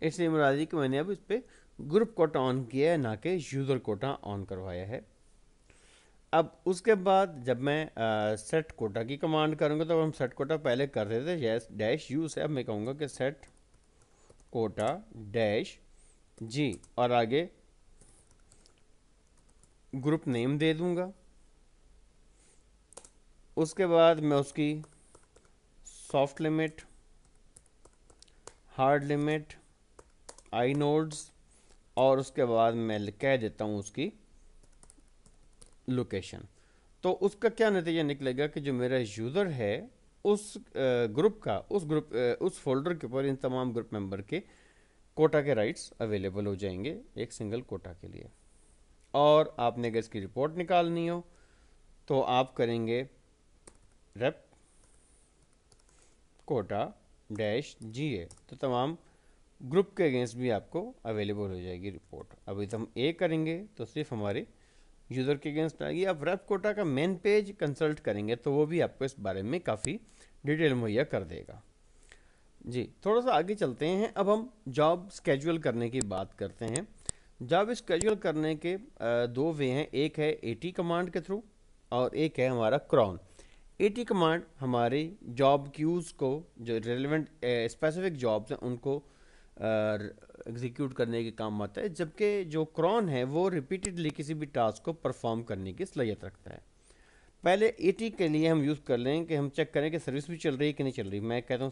A: इसलिए मुरादी कि मैंने अब इस पर ग्रुप कोटा ऑन किया है, ना कि यूज़र कोटा ऑन करवाया है। अब उसके बाद जब मैं सेट कोटा की कमांड करूँगा तो हम सेट कोटा पहले कर रहे थे, यस -U से। अब मैं कहूँगा कि सेट कोटा -G और आगे ग्रुप नेम दे दूंगा। उसके बाद मैं उसकी सॉफ्ट लिमिट, हार्ड लिमिट, आई नोड्स और उसके बाद मैं कह देता हूँ उसकी लोकेशन। तो उसका क्या नतीजा निकलेगा कि जो मेरा यूज़र है उस ग्रुप का, उस फोल्डर के ऊपर इन तमाम ग्रुप मेंबर के कोटा के राइट्स अवेलेबल हो जाएंगे एक सिंगल कोटा के लिए। और आपने अगर इसकी रिपोर्ट निकालनी हो तो आप करेंगे रेप कोटा -GA, तो तमाम ग्रुप के अगेंस्ट भी आपको अवेलेबल हो जाएगी रिपोर्ट। अब इधर हम ए करेंगे तो सिर्फ हमारे यूज़र के अगेंस्ट आएगी। अब रेप कोटा का मेन पेज कंसल्ट करेंगे तो वो भी आपको इस बारे में काफ़ी डिटेल मुहैया कर देगा। जी, थोड़ा सा आगे चलते हैं। अब हम जॉब स्केड्यूल करने की बात करते हैं। जॉब स्केड्यूल करने के दो वे हैं, एक है AT कमांड के थ्रू और एक है हमारा क्रॉन। AT कमांड हमारी जॉब क्यूज़ को, जो रेलेवेंट स्पेसिफिक जॉब्स हैं उनको एग्जीक्यूट करने के काम आता है, जबकि जो क्रॉन है वो रिपीटेडली किसी भी टास्क को परफॉर्म करने की सलाहियत रखता है। पहले AT के लिए हम यूज़ कर लें कि हम चेक करें कि सर्विस भी चल रही है कि नहीं चल रही। मैं कहता हूँ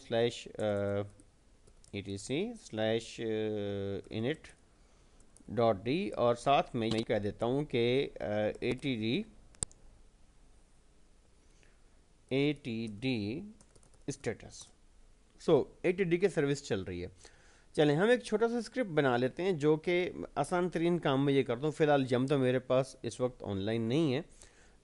A: /etc/init.d और साथ में मैं कह देता हूँ कि ATD स्टेटस। ATD की सर्विस चल रही है। चलें हम एक छोटा सा स्क्रिप्ट बना लेते हैं जो कि आसान तरीन काम में ये करता हूँ। फ़िलहाल जम तो मेरे पास इस वक्त ऑनलाइन नहीं है,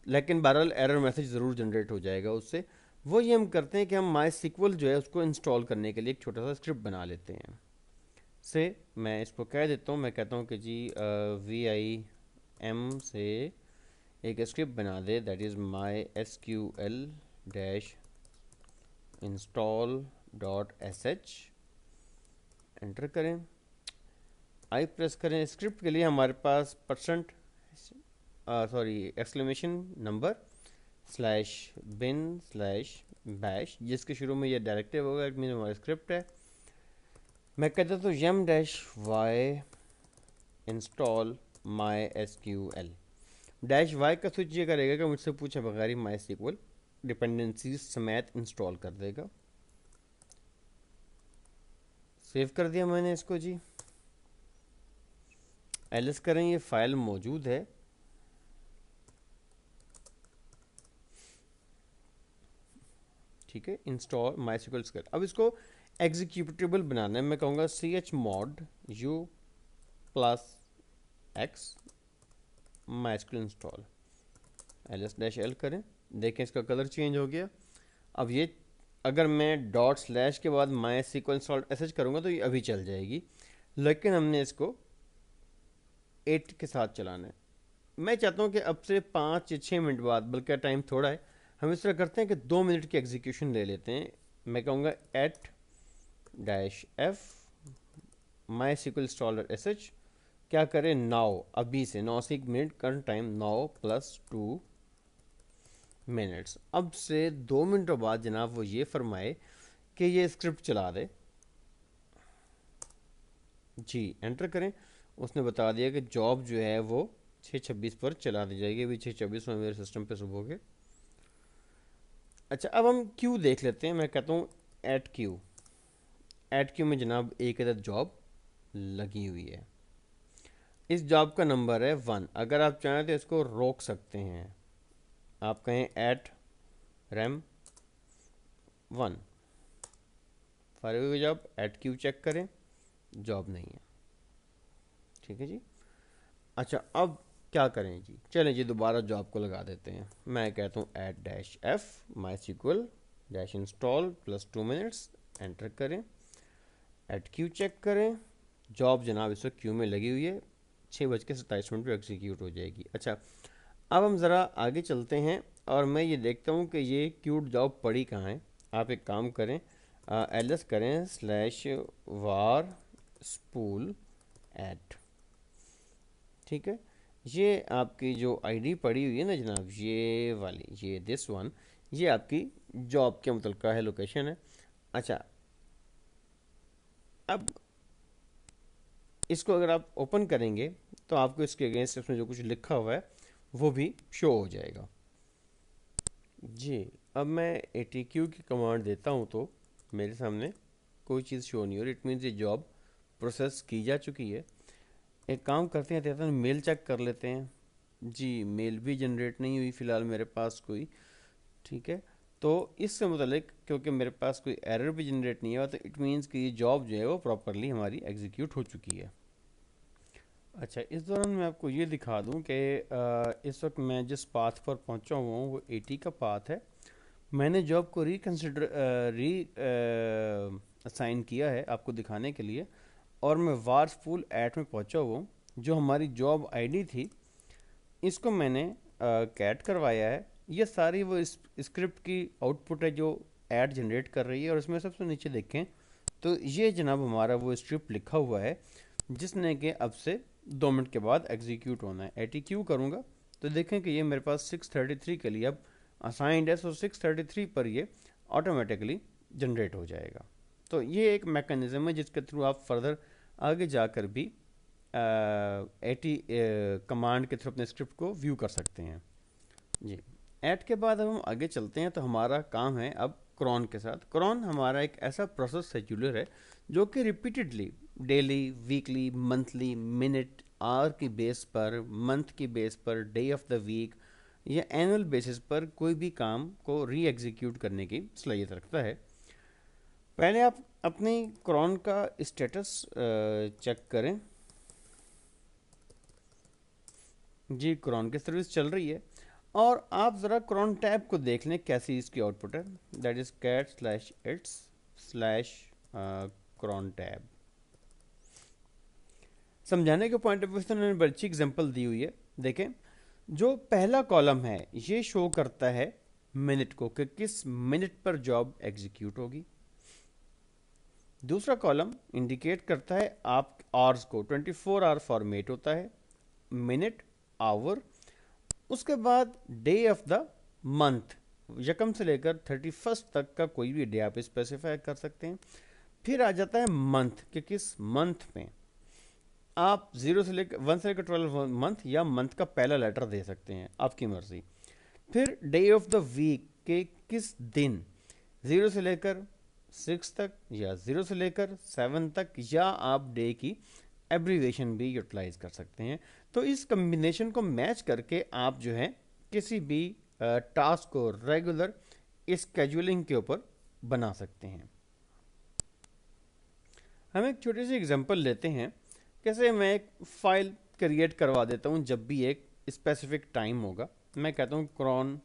A: लेकिन बहरहाल एरर मैसेज ज़रूर जनरेट हो जाएगा उससे। वो ये हम करते हैं कि हम MySQL जो है उसको इंस्टॉल करने के लिए एक छोटा सा स्क्रिप्ट बना लेते हैं। से मैं इसको कह देता हूँ, मैं कहता हूँ कि जी VIM से एक स्क्रिप्ट बना दे, दैट इज़ MySQL-install.sh। एंटर करें, आई प्रेस करें। स्क्रिप्ट के लिए हमारे पास %bin/bash जिसके शुरू में ये डायरेक्टिव होगा, इट मीन हमारा स्क्रिप्ट है। मैं कहता हूँ yum-y इंस्टॉल MySQL। -y का स्विच ये करेगा कि मुझसे पूछे बगैर ही MySQL डिपेंडेंसीज समेत इंस्टॉल कर देगा। सेव कर दिया मैंने इसको जी। एलएस करें, ये फाइल मौजूद है। ठीक है, इंस्टॉल MySQL स्क्रिप्ट। अब इसको एग्जीक्यूटेबल बनाना है। मैं कहूँगा chmod u+x MySQL install, ls-l करें। देखें इसका कलर चेंज हो गया। अब ये अगर मैं ./ के बाद MySQL इंस्टॉल sh करूँगा तो ये अभी चल जाएगी, लेकिन हमने इसको 8 के साथ चलाना है। मैं चाहता हूँ कि अब से 5 या 6 मिनट बाद, बल्कि टाइम थोड़ा है, हम इस तरह करते हैं कि 2 मिनट की एग्जीक्यूशन ले लेते हैं। मैं कहूँगा @f MySQL installer.sh क्या करें, 9 अभी से 9 से 1 मिनट करंट टाइम 9 + 2 मिनट्स। अब से 2 मिनटों बाद जनाब वो ये फरमाए कि ये स्क्रिप्ट चला दे जी। एंटर करें। उसने बता दिया कि जॉब जो है वो 6:26 पर चला दी जाएगी। अभी 6:26 में मेरे सिस्टम पे सुबह के। अच्छा, अब हम क्यू देख लेते हैं। मैं कहता हूँ @q में जनाब एक अदद जॉब लगी हुई है। इस जॉब का नंबर है 1। अगर आप चाहें तो इसको रोक सकते हैं। आप कहें @rem1 फायर हुई जॉब, @q चेक करें, जॉब नहीं है। ठीक है जी। अच्छा, अब क्या करें जी, चलें जी दोबारा जॉब को लगा देते हैं। मैं कहता हूँ add dash F MySQL dash install plus 2 minutes, enter करें, एट क्यू चेक करें, जॉब जनाब इस वक्त क्यू में लगी हुई है, 6:27 पर एग्जीक्यूट हो जाएगी। अच्छा, अब हम ज़रा आगे चलते हैं और मैं ये देखता हूँ कि ये क्यूट जॉब पड़ी कहाँ है। आप एक काम करें, एलएस करें स्लैश वार स्पूल एट, ठीक है। ये आपकी जो आईडी पड़ी हुई है ना जनाब, ये वाली, ये दिस वन, ये आपकी जॉब के मुतल्लिका है, लोकेशन है। अच्छा, अब इसको अगर आप ओपन करेंगे तो आपको इसके अगेंस्ट इसमें जो कुछ लिखा हुआ है वो भी शो हो जाएगा जी। अब मैं ATQ की कमांड देता हूँ तो मेरे सामने कोई चीज़ शो नहीं हो रही, इट मीन्स ये जॉब प्रोसेस की जा चुकी है। एक काम करते हैं, देता हूँ मेल चेक कर लेते हैं जी। मेल भी जनरेट नहीं हुई फ़िलहाल मेरे पास कोई, ठीक है। तो इससे मुतलिक क्योंकि मेरे पास कोई एरर भी जनरेट नहीं हुआ तो इट मीन्स कि ये जॉब जो है वो प्रॉपरली हमारी एग्जीक्यूट हो चुकी है। अच्छा, इस दौरान मैं आपको ये दिखा दूं कि इस वक्त मैं जिस पाथ पर पहुंचा हुआ हूँ वो 80 का पाथ है। मैंने जॉब को री असाइन किया है आपको दिखाने के लिए, और मैं वार्सपूल ऐट में पहुंचा हुआ हूँ। जो हमारी जॉब आईडी थी इसको मैंने कैट करवाया है। ये सारी वो स्क्रिप्ट की आउटपुट है जो ऐड जनरेट कर रही है, और इसमें सबसे नीचे देखें तो ये जनाब हमारा वो स्क्रिप्ट लिखा हुआ है जिसने कि अब से 2 मिनट के बाद एग्जीक्यूट होना है। ATQ करूँगा तो देखें कि ये मेरे पास 6:33 के लिए अब असाइंड है, सो 6:33 पर ये ऑटोमेटिकली जनरेट हो जाएगा। तो ये एक मैकेनिज़्म है जिसके थ्रू आप फर्दर आगे जाकर भी एटी कमांड के थ्रू अपने स्क्रिप्ट को व्यू कर सकते हैं जी। ऐड के बाद अब हम आगे चलते हैं तो हमारा काम है अब क्रॉन के साथ। क्रॉन हमारा एक ऐसा प्रोसेस शेड्यूलर है जो कि repeatedly daily, weekly, monthly, minute, hour की बेस पर, मंथ की बेस पर, डे ऑफ द वीक या एनुअल बेसिस पर कोई भी काम को री एग्जीक्यूट करने की सलाहियत रखता है। पहले आप अपनी क्रॉन का स्टेटस चेक करें जी। क्रॉन की सर्विस चल रही है, और आप ज़रा क्रॉन टैब को देख लें कैसी इसकी आउटपुट है। That is cat slash its slash crontab. समझाने के पॉइंट ऑफ व्यू से उन्होंने बड़ी अच्छी एग्जांपल दी हुई है। देखें, जो पहला कॉलम है ये शो करता है मिनट को कि किस मिनट पर जॉब एग्जीक्यूट होगी। दूसरा कॉलम इंडिकेट करता है आप आवर्स को, 24 आवर फॉर्मेट होता है, मिनट, आवर। उसके बाद डे ऑफ द मंथ, यकम से लेकर 31 तक का कोई भी डे आप स्पेसिफाई कर सकते हैं। फिर आ जाता है मंथ कि किस मंथ में आप 0 से लेकर 1 से लेकर 12 मंथ, या मंथ का पहला लेटर दे सकते हैं, आपकी मर्जी। फिर डे ऑफ द वीक के किस दिन, 0 से लेकर 6 तक या 0 से लेकर 7 तक, या आप डे की एब्रीवेशन भी यूटिलाइज कर सकते हैं। तो इस कम्बिनेशन को मैच करके आप जो है किसी भी टास्क को रेगुलर स्केड्यूलिंग के ऊपर बना सकते हैं। हम एक छोटी सी एग्जांपल लेते हैं, कैसे मैं एक फाइल क्रिएट करवा देता हूं जब भी एक स्पेसिफिक टाइम होगा। मैं कहता हूं क्रॉन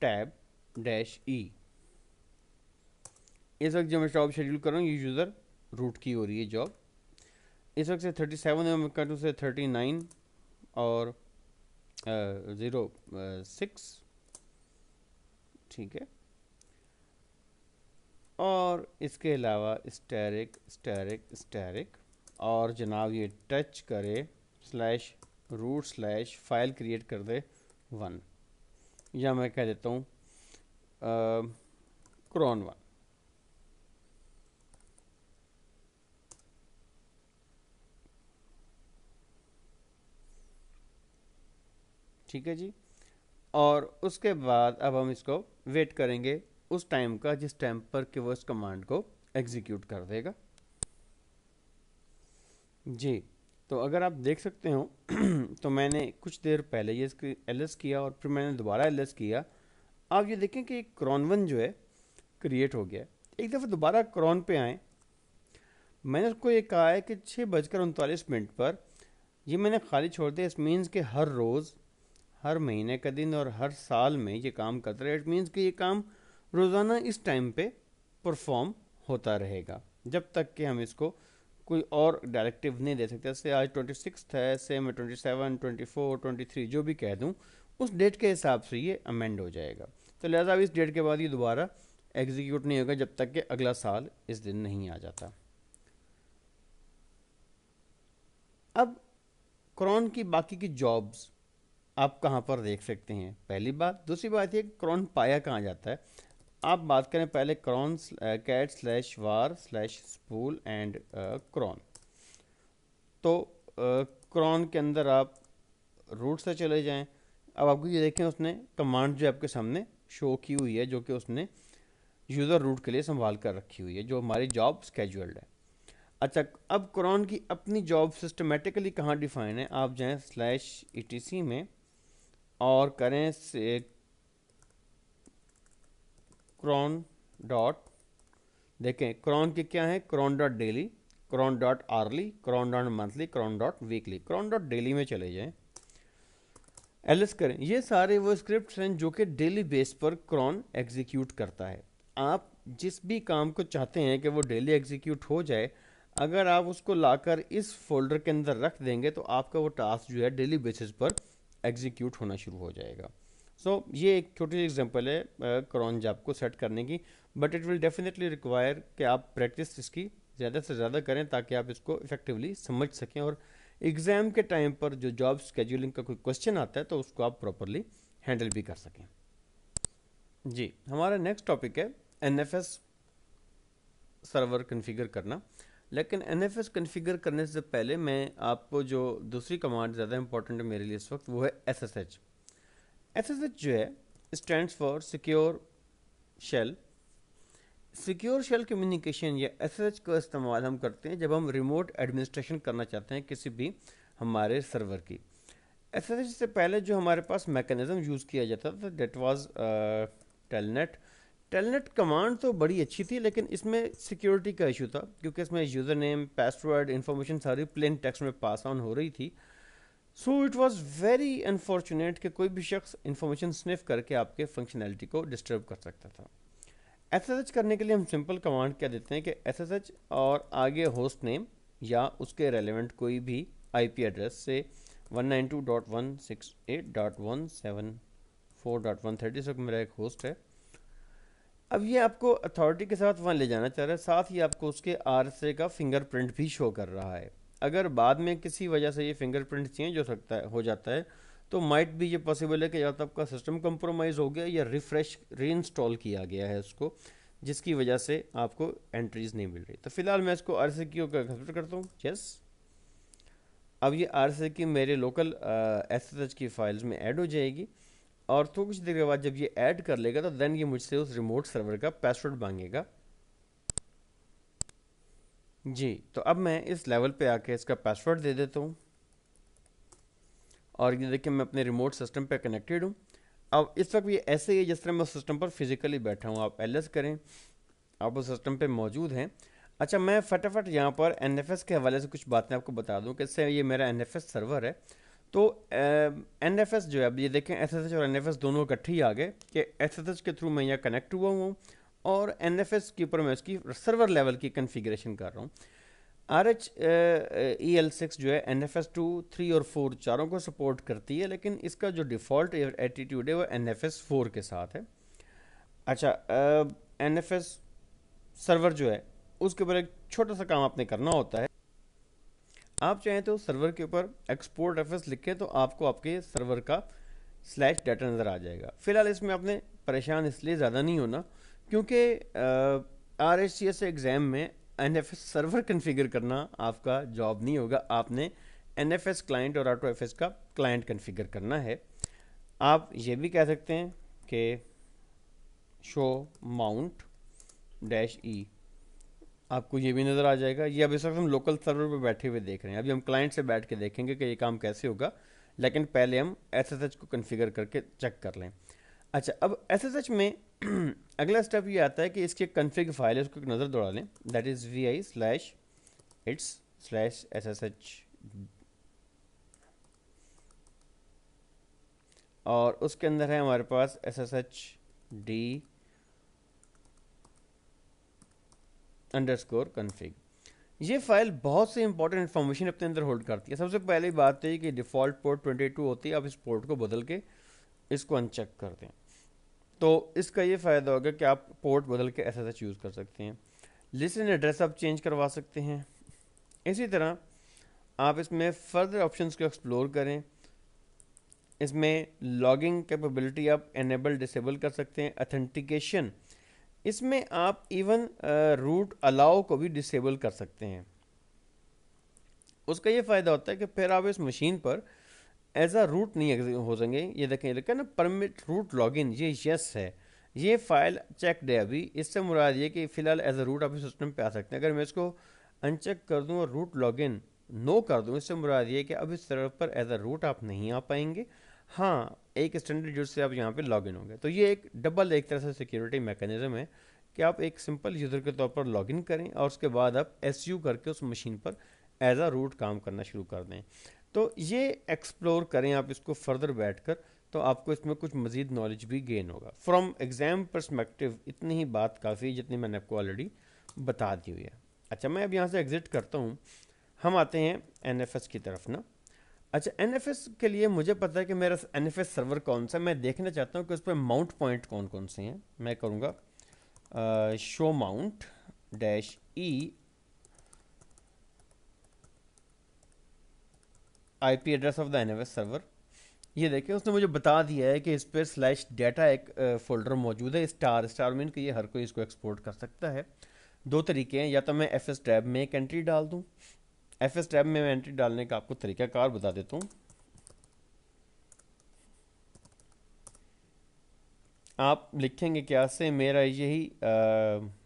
A: टैब डैश ई। इस वक्त जो मैं जॉब शेड्यूल कर रहा हूँ ये यूज़र रूट की हो रही है जॉब। इस वक्त से 37 है, मैं कहता हूँ से 39 और 06, ठीक है। और इसके अलावा स्टैरिक स्टैरिक स्टैरिक, और जनाब ये टच करे slash root slash file create कर दे 1, या मैं कह देता हूँ क्रॉन 1। ठीक है जी। और उसके बाद अब हम इसको वेट करेंगे उस टाइम का जिस टाइम पर कि वो इस कमांड को एग्जीक्यूट कर देगा जी। तो अगर आप देख सकते हो तो मैंने कुछ देर पहले ये इसकी एलएस किया और फिर मैंने दोबारा एलएस किया। आप ये देखें कि क्रॉन 1 जो है क्रिएट हो गया। एक दफ़ा दोबारा क्रॉन पे आए, मैंने उसको ये कहा है कि 6:39 पर ये मैंने खाली छोड़ दिया। इस मीन्स के हर रोज़, हर महीने का दिन और हर साल में ये काम करता रहे। इट मीन्स कि ये काम रोज़ाना इस टाइम पे परफॉर्म होता रहेगा जब तक कि हम इसको कोई और डायरेक्टिव नहीं दे सकते। जैसे आज 26 है, से मैं 27, 24, 23 जो भी कह दूँ, उस डेट के हिसाब से ये अमेंड हो जाएगा। तो लिहाजा अब इस डेट के बाद ये दोबारा एग्जीक्यूट नहीं होगा जब तक कि अगला साल इस दिन नहीं आ जाता। अब क्रॉन की बाकी की जॉब्स आप कहाँ पर देख सकते हैं, पहली बात। दूसरी बात ये क्रॉन पाया कहाँ जाता है। आप बात करें पहले cron cat slash var slash spool and cron. तो क्रॉन के अंदर आप रूट से चले जाएं। अब आपको ये देखें, उसने कमांड जो आपके सामने शो की हुई है, जो कि उसने यूज़र रूट के लिए संभाल कर रखी हुई है, जो हमारी जॉब स्केड्यूल्ड है। अच्छा, अब क्रॉन की अपनी जॉब सिस्टमेटिकली कहाँ डिफाइन है, आप जाएं स्लैश etc में और करें से क्रॉन डॉट, देखें क्रॉन के क्या है, cron dot daily, cron dot hourly, cron dot monthly, cron dot weekly. Cron dot daily में चले जाएं, एलएस करें। ये सारे वो स्क्रिप्ट्स हैं जो कि डेली बेस पर क्रॉन एग्जीक्यूट करता है। आप जिस भी काम को चाहते हैं कि वो डेली एग्जीक्यूट हो जाए, अगर आप उसको लाकर इस फोल्डर के अंदर रख देंगे तो आपका वो टास्क जो है डेली बेसिस पर एग्जीक्यूट होना शुरू हो जाएगा। ये एक छोटी सी एग्जांपल है क्रॉन जॉब को सेट करने की, but it will definitely require कि आप प्रैक्टिस इसकी ज़्यादा से ज़्यादा करें ताकि आप इसको इफेक्टिवली समझ सकें और एग्ज़ाम के टाइम पर जो जॉब स्केड्यूलिंग का कोई क्वेश्चन आता है तो उसको आप प्रॉपरली हैंडल भी कर सकें। जी, हमारा नेक्स्ट टॉपिक है एनएफएस सर्वर कॉन्फ़िगर करना। लेकिन एनएफएस कॉन्फ़िगर करने से पहले मैं आपको जो दूसरी कमांड ज़्यादा इंपॉर्टेंट है मेरे लिए इस वक्त, वो है एसएसएच। एसएसएच जो है stands for secure shell. Secure shell communication या एसएसएच का इस्तेमाल हम करते हैं जब हम रिमोट एडमिनिस्ट्रेशन करना चाहते हैं किसी भी हमारे सर्वर की। एसएसएच से पहले जो हमारे पास मैकेनिज्म यूज़ किया जाता था that was telnet. Telnet command तो बड़ी अच्छी थी, लेकिन इसमें सिक्योरिटी का इशू था क्योंकि इसमें यूज़र नेम, पासवर्ड, इन्फॉर्मेशन सारी प्लेन टेक्स्ट में पास ऑन हो रही थी। So it was very unfortunate कि कोई भी शख्स इन्फॉर्मेशन स्निफ करके आपके फंक्शनैलिटी को डिस्टर्ब कर सकता था। एसएसएच करने के लिए हम सिंपल कमांड क्या देते हैं कि एसएसएच और आगे होस्ट नेम या उसके रेलेवेंट कोई भी आईपी एड्रेस से 192.168.174.130 मेरा एक होस्ट है। अब ये आपको अथॉरिटी के साथ वहाँ ले जाना चाह रहा है, साथ ही आपको उसके आरएसए का फिंगरप्रिंट भी शो कर रहा है। अगर बाद में किसी वजह से ये फिंगरप्रिंट चेंज हो सकता है, हो जाता है, तो माइट भी ये पॉसिबल है कि या तो आपका सिस्टम कंप्रोमाइज़ हो गया या रिफ्रेश रीइंस्टॉल किया गया है उसको, जिसकी वजह से आपको एंट्रीज नहीं मिल रही। तो फिलहाल मैं इसको आरएसए की कंसिडर करता हूँ, यस। अब ये आरएसए की मेरे लोकल एसएसएच की फाइल्स में ऐड हो जाएगी और तो कुछ देर के बाद जब ये ऐड कर लेगा तो देन ये मुझसे उस रिमोट सर्वर का पासवर्ड मांगेगा। जी, तो अब मैं इस लेवल पे आके इसका पासवर्ड दे देता हूँ और ये देखिए मैं अपने रिमोट सिस्टम पे कनेक्टेड हूँ। अब इस वक्त ये ऐसे ही है जिस तरह मैं सिस्टम पर फिजिकली बैठा हूँ। आप एलएस करें, आप उस सिस्टम पे मौजूद हैं। अच्छा, मैं फटाफट यहाँ पर एनएफएस के हवाले से कुछ बातें आपको बता दूँ कि इससे ये मेरा एनएफएस सर्वर है। तो एनएफएस जो है, अब ये देखें एसएसएच और एनएफएस दोनों इकट्ठे ही आ गए कि एसएसएच के थ्रू मैं यहाँ कनेक्ट हुआ हूँ और एनएफएस के ऊपर मैं उसकी सर्वर लेवल की कन्फिग्रेशन कर रहा हूँ। RHEL6 जो है NFS2, 3 और 4 चारों को सपोर्ट करती है, लेकिन इसका जो डिफ़ॉल्ट एटीट्यूड है वो NFS4 के साथ है। अच्छा, NFS सर्वर जो है उसके ऊपर एक छोटा सा काम आपने करना होता है। आप चाहें तो सर्वर के ऊपर एक्सपोर्ट एफएस लिखें तो आपको आपके सर्वर का स्लैश डाटा नज़र आ जाएगा। फिलहाल इसमें आपने परेशान इसलिए ज़्यादा नहीं होना क्योंकि RHCS एग्ज़ाम में NFS सर्वर कन्फिगर करना आपका जॉब नहीं होगा। आपने NFS क्लाइंट और AutoFS का क्लाइंट कन्फिगर करना है। आप ये भी कह सकते हैं कि शो माउंट डैश ई, आपको ये भी नज़र आ जाएगा। ये अब इस वक्त हम लोकल सर्वर पे बैठे हुए देख रहे हैं, अभी हम क्लाइंट से बैठ के देखेंगे कि ये काम कैसे होगा, लेकिन पहले हम एसएसएच को कॉन्फ़िगर करके चेक कर लें। अच्छा, अब एसएसएच में अगला स्टेप ये आता है कि इसकी कॉन्फ़िग फाइल है उसको एक नज़र दौड़ा लें, दैट इज़ vi/its/ssh और उसके अंदर है हमारे पास sshd_config। ये फाइल बहुत से इंपॉर्टेंट इन्फॉर्मेशन अपने अंदर होल्ड करती है। सबसे पहली बात तो ये कि डिफ़ॉल्ट पोर्ट 22 होती है, आप इस पोर्ट को बदल के इसको अनचेक कर दें तो इसका ये फ़ायदा होगा कि आप पोर्ट बदल के SSH यूज़ कर सकते हैं। लिसन एड्रेस आप चेंज करवा सकते हैं। इसी तरह आप इसमें फर्दर ऑप्शंस को एक्सप्लोर करें। इसमें लॉगिंग कैपेबिलिटी आप एनेबल डिसेबल कर सकते हैं। अथेंटिकेशन, इसमें आप इवन रूट अलाउ को भी डिसेबल कर सकते हैं। उसका ये फ़ायदा होता है कि फिर आप इस मशीन पर एज अ रूट नहीं हो सकेंगे। ये देखें लेकिन ना परमिट रूट लॉगिन, ये यस है, ये फाइल चेकड है अभी। इससे मुराद ये कि फ़िलहाल एज अ रूट आप इस सिस्टम पे आ सकते हैं। अगर मैं इसको अनचेक कर दूं और रूट लॉगिन नो कर दूं, इससे मुराद ये कि अब इस सर्वर पर एज अ रूट आप नहीं आ पाएंगे। हाँ, एक स्टैंडर्ड यूज़र से आप यहाँ पे लॉगिन होंगे। तो ये एक डबल एक तरह से सिक्योरिटी मैकेनिज्म है कि आप एक सिंपल यूज़र के तौर पर लॉगिन करें और उसके बाद आप SU करके उस मशीन पर एज अ रूट काम करना शुरू कर दें। तो ये एक्सप्लोर करें आप इसको फर्दर बैठकर, तो आपको इसमें कुछ मज़ीद नॉलेज भी गेन होगा। फ्रॉम एग्ज़ाम परस्पेक्टिव इतनी ही बात काफ़ी है जितनी मैंने आपको ऑलरेडी बता दी हुई है। अच्छा, मैं अब यहाँ से एग्ज़िट करता हूँ। हम आते हैं NFS की तरफ ना। अच्छा, NFS के लिए मुझे पता है कि मेरा NFS सर्वर कौन सा है। मैं देखना चाहता हूँ कि उस पर माउंट पॉइंट कौन कौन से हैं। मैं करूँगा show mount -e IP address of the NFS server. ये देखिए उसने मुझे बता दिया है कि इस पर /data एक फोल्डर मौजूद है। स्टार मीन कि ये हर कोई इसको एक्सपोर्ट कर सकता है। दो तरीके हैं, या तो मैं FS टैब में एक एंट्री डाल दूं। FS टैब में मैं एंट्री डालने का आपको तरीकाकार बता देता हूँ। आप लिखेंगे क्या से, मेरा यही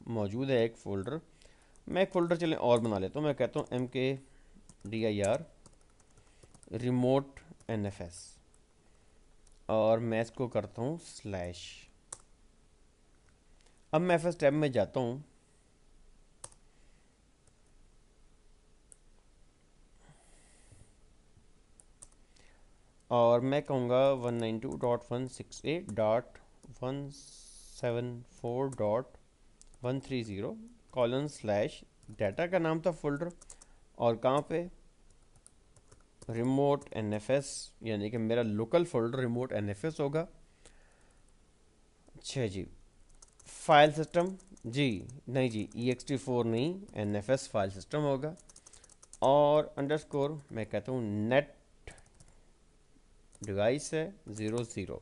A: मौजूद है एक फ़ोल्डर। मैं एक फ़ोल्डर चलें और बना लेता हूँ। मैं कहता हूँ MKDIR रिमोट NFS और मैं इसको करता हूँ /। अब मैं FS टैब में जाता हूँ और मैं कहूँगा 192.168.174.130:/डाटा का नाम था फोल्डर और कहाँ पे रिमोट NFS, यानी कि मेरा लोकल फोल्डर रिमोट NFS होगा। अच्छा जी, फाइल सिस्टम जी नहीं जी, ext4 नहीं, NFS फाइल सिस्टम होगा। और अंडरस्कोर मैं कहता हूँ नेट डिवाइस है 00।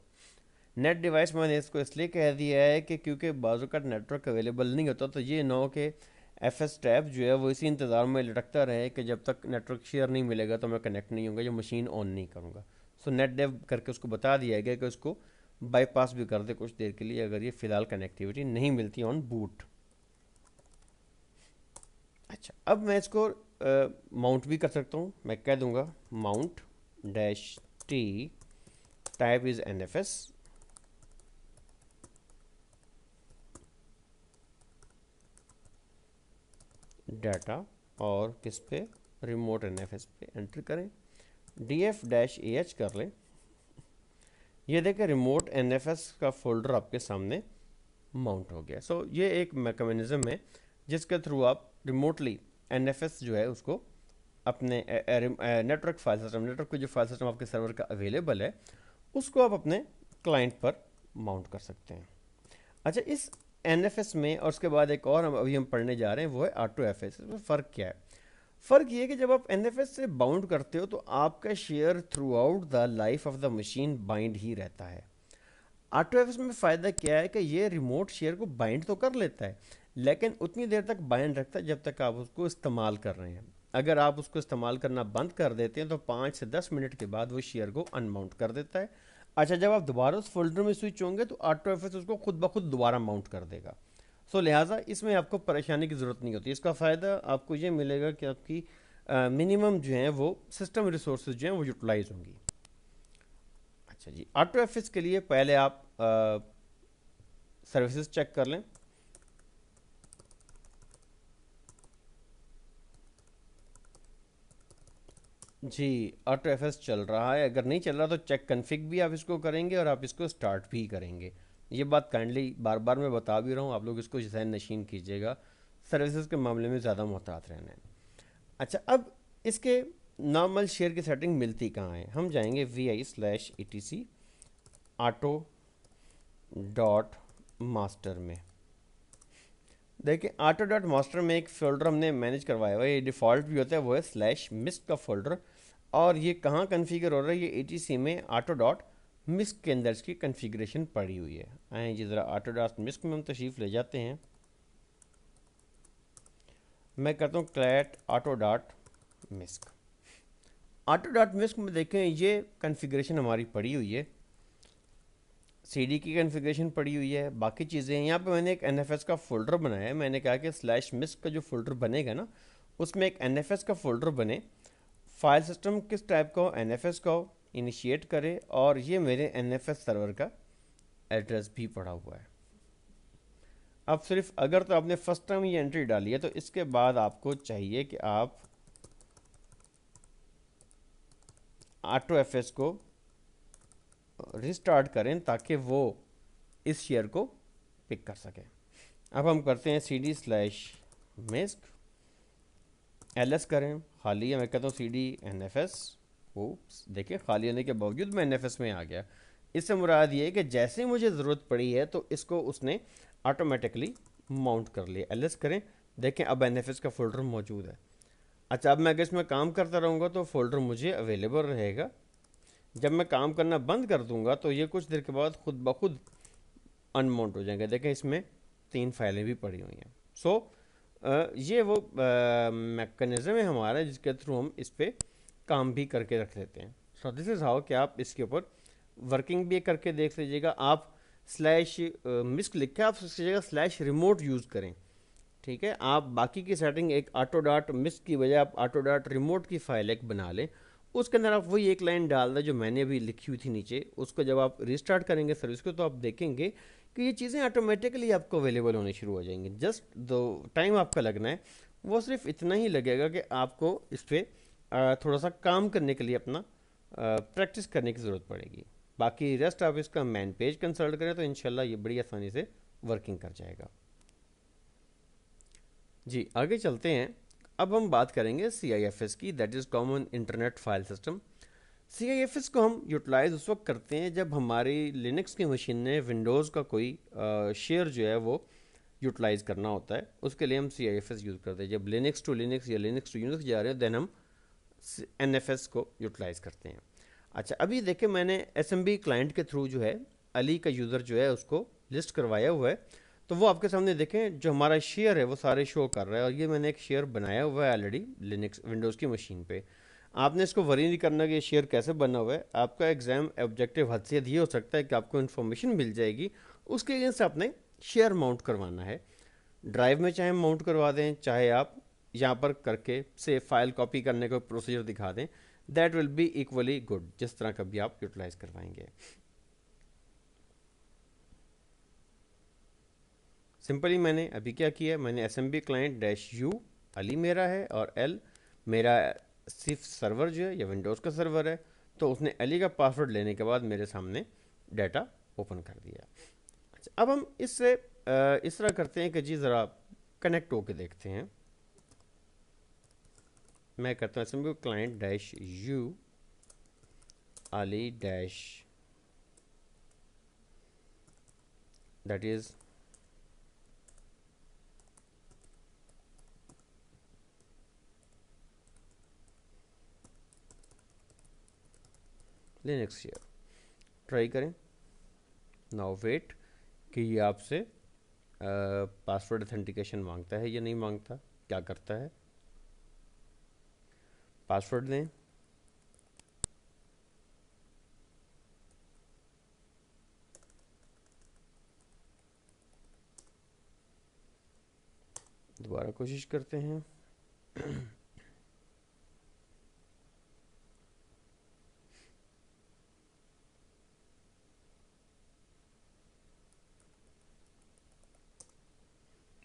A: नेट डिवाइस मैंने इसको इसलिए कह दिया है कि क्योंकि बाजू का नेटवर्क अवेलेबल नहीं होता, तो ये ना हो कि FS टैब जो है वो इसी इंतज़ार में लटकता रहे कि जब तक नेटवर्क शेयर नहीं मिलेगा तो मैं कनेक्ट नहीं होऊंगा, या मशीन ऑन नहीं करूँगा। सो नेट डेव करके उसको बता दिया गया कि उसको बाईपास भी कर दे कुछ देर के लिए अगर ये फ़िलहाल कनेक्टिविटी नहीं मिलती ऑन बूट। अच्छा, अब मैं इसको माउंट भी कर सकता हूँ। मैं कह दूंगा mount -t type is NFS data और किस पे, रिमोट NFS पे एंटर करें, df-ah कर लें। ये देखें रिमोट NFS का फोल्डर आपके सामने माउंट हो गया। सो ये एक मैकेनिज्म है जिसके थ्रू आप रिमोटली NFS जो है उसको अपने नेटवर्क फाइल सिस्टम, नेटवर्क पे जो फाइल सिस्टम आपके सर्वर का अवेलेबल है उसको आप अपने क्लाइंट पर माउंट कर सकते हैं। अच्छा, इस NFS में और उसके बाद एक और अभी हम पढ़ने जा रहे हैं वो है R2FS। इसमें फ़र्क क्या है? फ़र्क ये है कि जब आप NFS से बाउंड करते हो तो आपका share throughout the life of the machine bind ही रहता है। R2FS में फ़ायदा क्या है कि ये रिमोट शेयर को बाइंड तो कर लेता है लेकिन उतनी देर तक बाइंड रखता है जब तक आप उसको इस्तेमाल कर रहे हैं। अगर आप उसको इस्तेमाल करना बंद कर देते हैं तो 5 से 10 मिनट के बाद वो शेयर को अनमाउंट कर देता है। अच्छा, जब आप दोबारा उस फोल्डर में स्विच होंगे तो R2FS उसको खुद ब खुद दोबारा माउंट कर देगा। सो लिहाजा इसमें आपको परेशानी की ज़रूरत नहीं होती। इसका फ़ायदा आपको ये मिलेगा कि आपकी मिनिमम जो है वो सिस्टम रिसोर्स जो हैं वो यूटिलाइज होंगी। अच्छा जी, R2FS के लिए पहले आप सर्विसेज चेक कर लें। जी, ऑटो एफ एस चल रहा है। अगर नहीं चल रहा तो चेक कन्फिग भी आप इसको करेंगे और आप इसको स्टार्ट भी करेंगे। ये बात काइंडली बार बार मैं बता भी रहा हूँ, आप लोग इसको जहन नशीन कीजिएगा। सर्विसेज के मामले में ज़्यादा मोहतात रहना है। अच्छा, अब इसके नॉर्मल शेयर की सेटिंग मिलती कहाँ है? हम जाएंगे vi/etc ऑटो डॉट मास्टर में। देखिए, ऑटो डॉट मास्टर में एक फ़ोल्डर हमने मैनेज करवाया हुआ है, ये डिफ़ॉल्ट भी होता है, वो है /मिस्क का फ़ोल्डर। और ये कहाँ कन्फिगर हो रहा है? ये एटीसी में ऑटो डॉट मिस्क के अंदर इसकी कन्फिग्रेशन पड़ी हुई है। आए जी ज़रा ऑटो डॉट मिस्क में हम तशरीफ़ ले जाते हैं। मैं कहता हूँ cat auto dot misc. Auto dot misc में देखें, ये कन्फिग्रेशन हमारी पड़ी हुई है, सीडी की कन्फिग्रेशन पड़ी हुई है, बाकी चीज़ें। यहाँ पे मैंने एक एनएफएस का फ़ोल्डर बनाया है। मैंने कहा कि /मिस्क का जो फ़ोल्डर बनेगा ना, उसमें एक एनएफएस का फ़ोल्डर बने। फाइल सिस्टम किस टाइप का हो? एनएफएस का हो, इनिशिएट करे, और ये मेरे एनएफएस सर्वर का एड्रेस भी पड़ा हुआ है। अब सिर्फ अगर तो आपने फर्स्ट टाइम ये एंट्री डाली है, तो इसके बाद आपको चाहिए कि आप ऑटो एफएस को रिस्टार्ट करें ताकि वो इस शेयर को पिक कर सके। अब हम करते हैं cd/misk ls करें, खाली है। मैं कहता हूँ cd/nfs। ओप्स, देखिए खाली होने के बावजूद मैं एनएफएस में आ गया। इससे मुराद ये है कि जैसे मुझे ज़रूरत पड़ी है तो इसको उसने ऑटोमेटिकली माउंट कर लिया। ls करें, देखें अब एनएफएस का फ़ोल्डर मौजूद है। अच्छा, अब मैं अगर इसमें काम करता रहूँगा तो फ़ोल्डर मुझे अवेलेबल रहेगा। जब मैं काम करना बंद कर दूंगा तो ये कुछ देर के बाद खुद ब खुद अनमाउंट हो जाएंगे। देखें इसमें 3 फाइलें भी पड़ी हुई हैं। ये वो मैकेनिज़्म है हमारा जिसके थ्रू हम इस पर काम भी करके रख लेते हैं। सो दिस इज़ हाउ कि आप इसके ऊपर वर्किंग भी करके देख लीजिएगा। आप /मिस्क लिख के आप उसकी जगह /रिमोट यूज़ करें, ठीक है। आप बाकी की सेटिंग एक ऑटो डॉट मिस्क की बजाय आप ऑटो डॉट रिमोट की फाइल एक बना लें। उसके अंदर आप वही एक लाइन डाल दें जो मैंने अभी लिखी हुई थी नीचे। उसको जब आप रिस्टार्ट करेंगे सर्विस को तो आप देखेंगे कि ये चीज़ें ऑटोमेटिकली आपको अवेलेबल होनी शुरू हो जाएंगी। जस्ट दो टाइम आपका लगना है, वो सिर्फ इतना ही लगेगा कि आपको इस पर थोड़ा सा काम करने के लिए अपना प्रैक्टिस करने की ज़रूरत पड़ेगी। बाकी रेस्ट आप इसका मैन पेज कंसल्ट करें तो इंशाल्लाह ये बड़ी आसानी से वर्किंग कर जाएगा। जी, आगे चलते हैं। अब हम बात करेंगे CIFS की, that is common internet file system. CIFS को हम यूटिलाइज उस वक्त करते हैं जब हमारी लिनक्स की मशीन ने विंडोज़ का कोई शेयर जो है वो यूटिलाइज करना होता है। उसके लिए हम CIFS यूज़ करते हैं। जब लिनक्स टू लिनक्स या लिनक्स टू यूनिक्स जा रहे हैं, देन हम NFS को यूटिलाइज करते हैं। अच्छा, अभी देखें मैंने SMB क्लाइंट के थ्रू जो है अली का यूज़र जो है उसको लिस्ट करवाया हुआ है। तो वो आपके सामने देखें, जो हमारा शेयर है वो सारे शो कर रहा है। और ये मैंने एक शेयर बनाया हुआ है ऑलरेडी लिनक्स विंडोज़ की मशीन पे। आपने इसको वरी नहीं करना कि ये शेयर कैसे बना हुआ है। आपका एग्ज़ाम ऑब्जेक्टिव हदसियत ये हो सकता है कि आपको इन्फॉर्मेशन मिल जाएगी, उसके अगेंस्ट आपने शेयर माउंट करवाना है। ड्राइव में चाहे माउंट करवा दें, चाहे आप यहाँ पर करके से फाइल कॉपी करने का प्रोसीजर दिखा दें, that will be equally good जिस तरह का भी आप यूटिलाइज करवाएंगे। सिंपली मैंने अभी क्या किया, मैंने SMB क्लाइंट -u अली मेरा है और L मेरा सिर्फ सर्वर जो है या विंडोज़ का सर्वर है। तो उसने अली का पासवर्ड लेने के बाद मेरे सामने डाटा ओपन कर दिया। अच्छा, अब हम इससे इस तरह करते हैं कि जी ज़रा कनेक्ट होके देखते हैं। मैं करता हूँ SMB client -u Ali dash, that is Linux share. Try करें। नाउ वेट कि ये आपसे पासवर्ड अथेंटिकेशन मांगता है या नहीं मांगता, क्या करता है। पासवर्ड दें। दोबारा कोशिश करते हैं।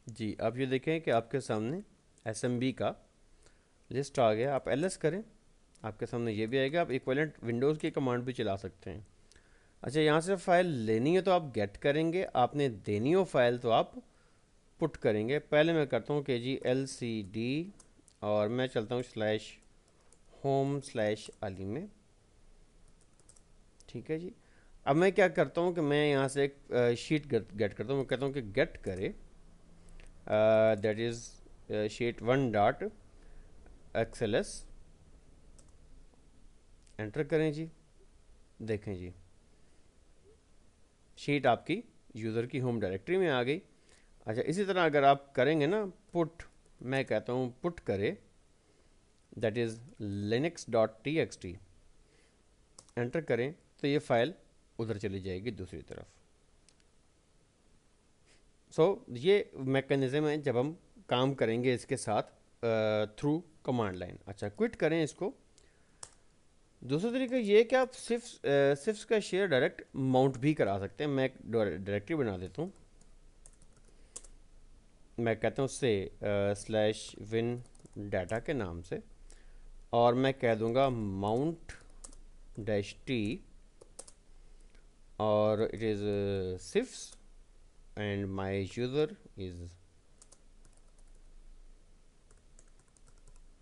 A: जी, आप ये देखें कि आपके सामने SMB का लिस्ट आ गया। आप LS करें, आपके सामने ये भी आएगा। आप इक्विवेलेंट विंडोज़ की कमांड भी चला सकते हैं। अच्छा, यहाँ से फाइल लेनी है तो आप गेट करेंगे, आपने देनी हो फाइल तो आप पुट करेंगे। पहले मैं करता हूँ KGLCD और मैं चलता हूँ /home/ali में। ठीक है जी। अब मैं क्या करता हूँ कि मैं यहाँ से एक शीट गेट करता हूँ। मैं कहता हूँ कि गेट करे दैट इज़ sheet1.xls, एंटर करें जी। देखें जी, शीट आपकी यूज़र की होम डायरेक्टरी में आ गई। अच्छा, इसी तरह अगर आप करेंगे ना पुट, मैं कहता हूँ पुट करे दैट इज़ linux.txt, एंटर करें तो ये फाइल उधर चली जाएगी दूसरी तरफ। ये मैकेनिज़्म है जब हम काम करेंगे इसके साथ थ्रू कमांड लाइन। अच्छा, क्विट करें इसको। दूसरा तरीका ये कि आप सिर्फ का शेयर डायरेक्ट माउंट भी करा सकते हैं। मैं एक डायरेक्टरी बना देता हूँ। मैं कहता हूँ उससे /win डाटा के नाम से, और मैं कह दूंगा mount-t और it is CIFS and my user is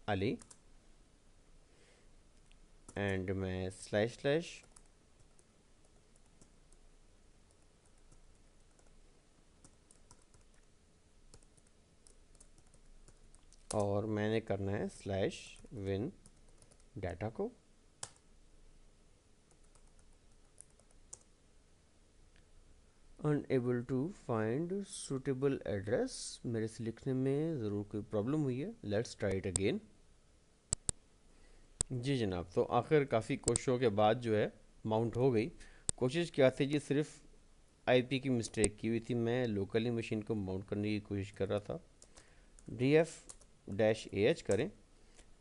A: Ali, and मैं // और मैंने करना है /win डाटा को। Unable to find suitable address, मेरे से लिखने में ज़रूर कोई प्रॉब्लम हुई है। Let's try it again. जी जनाब, तो आखिर काफ़ी कोशिशों के बाद जो है माउंट हो गई। कोशिश क्या थी जी, सिर्फ आईपी की मिस्टेक की हुई थी। मैं लोकली मशीन को माउंट करने की कोशिश कर रहा था। df-ah करें।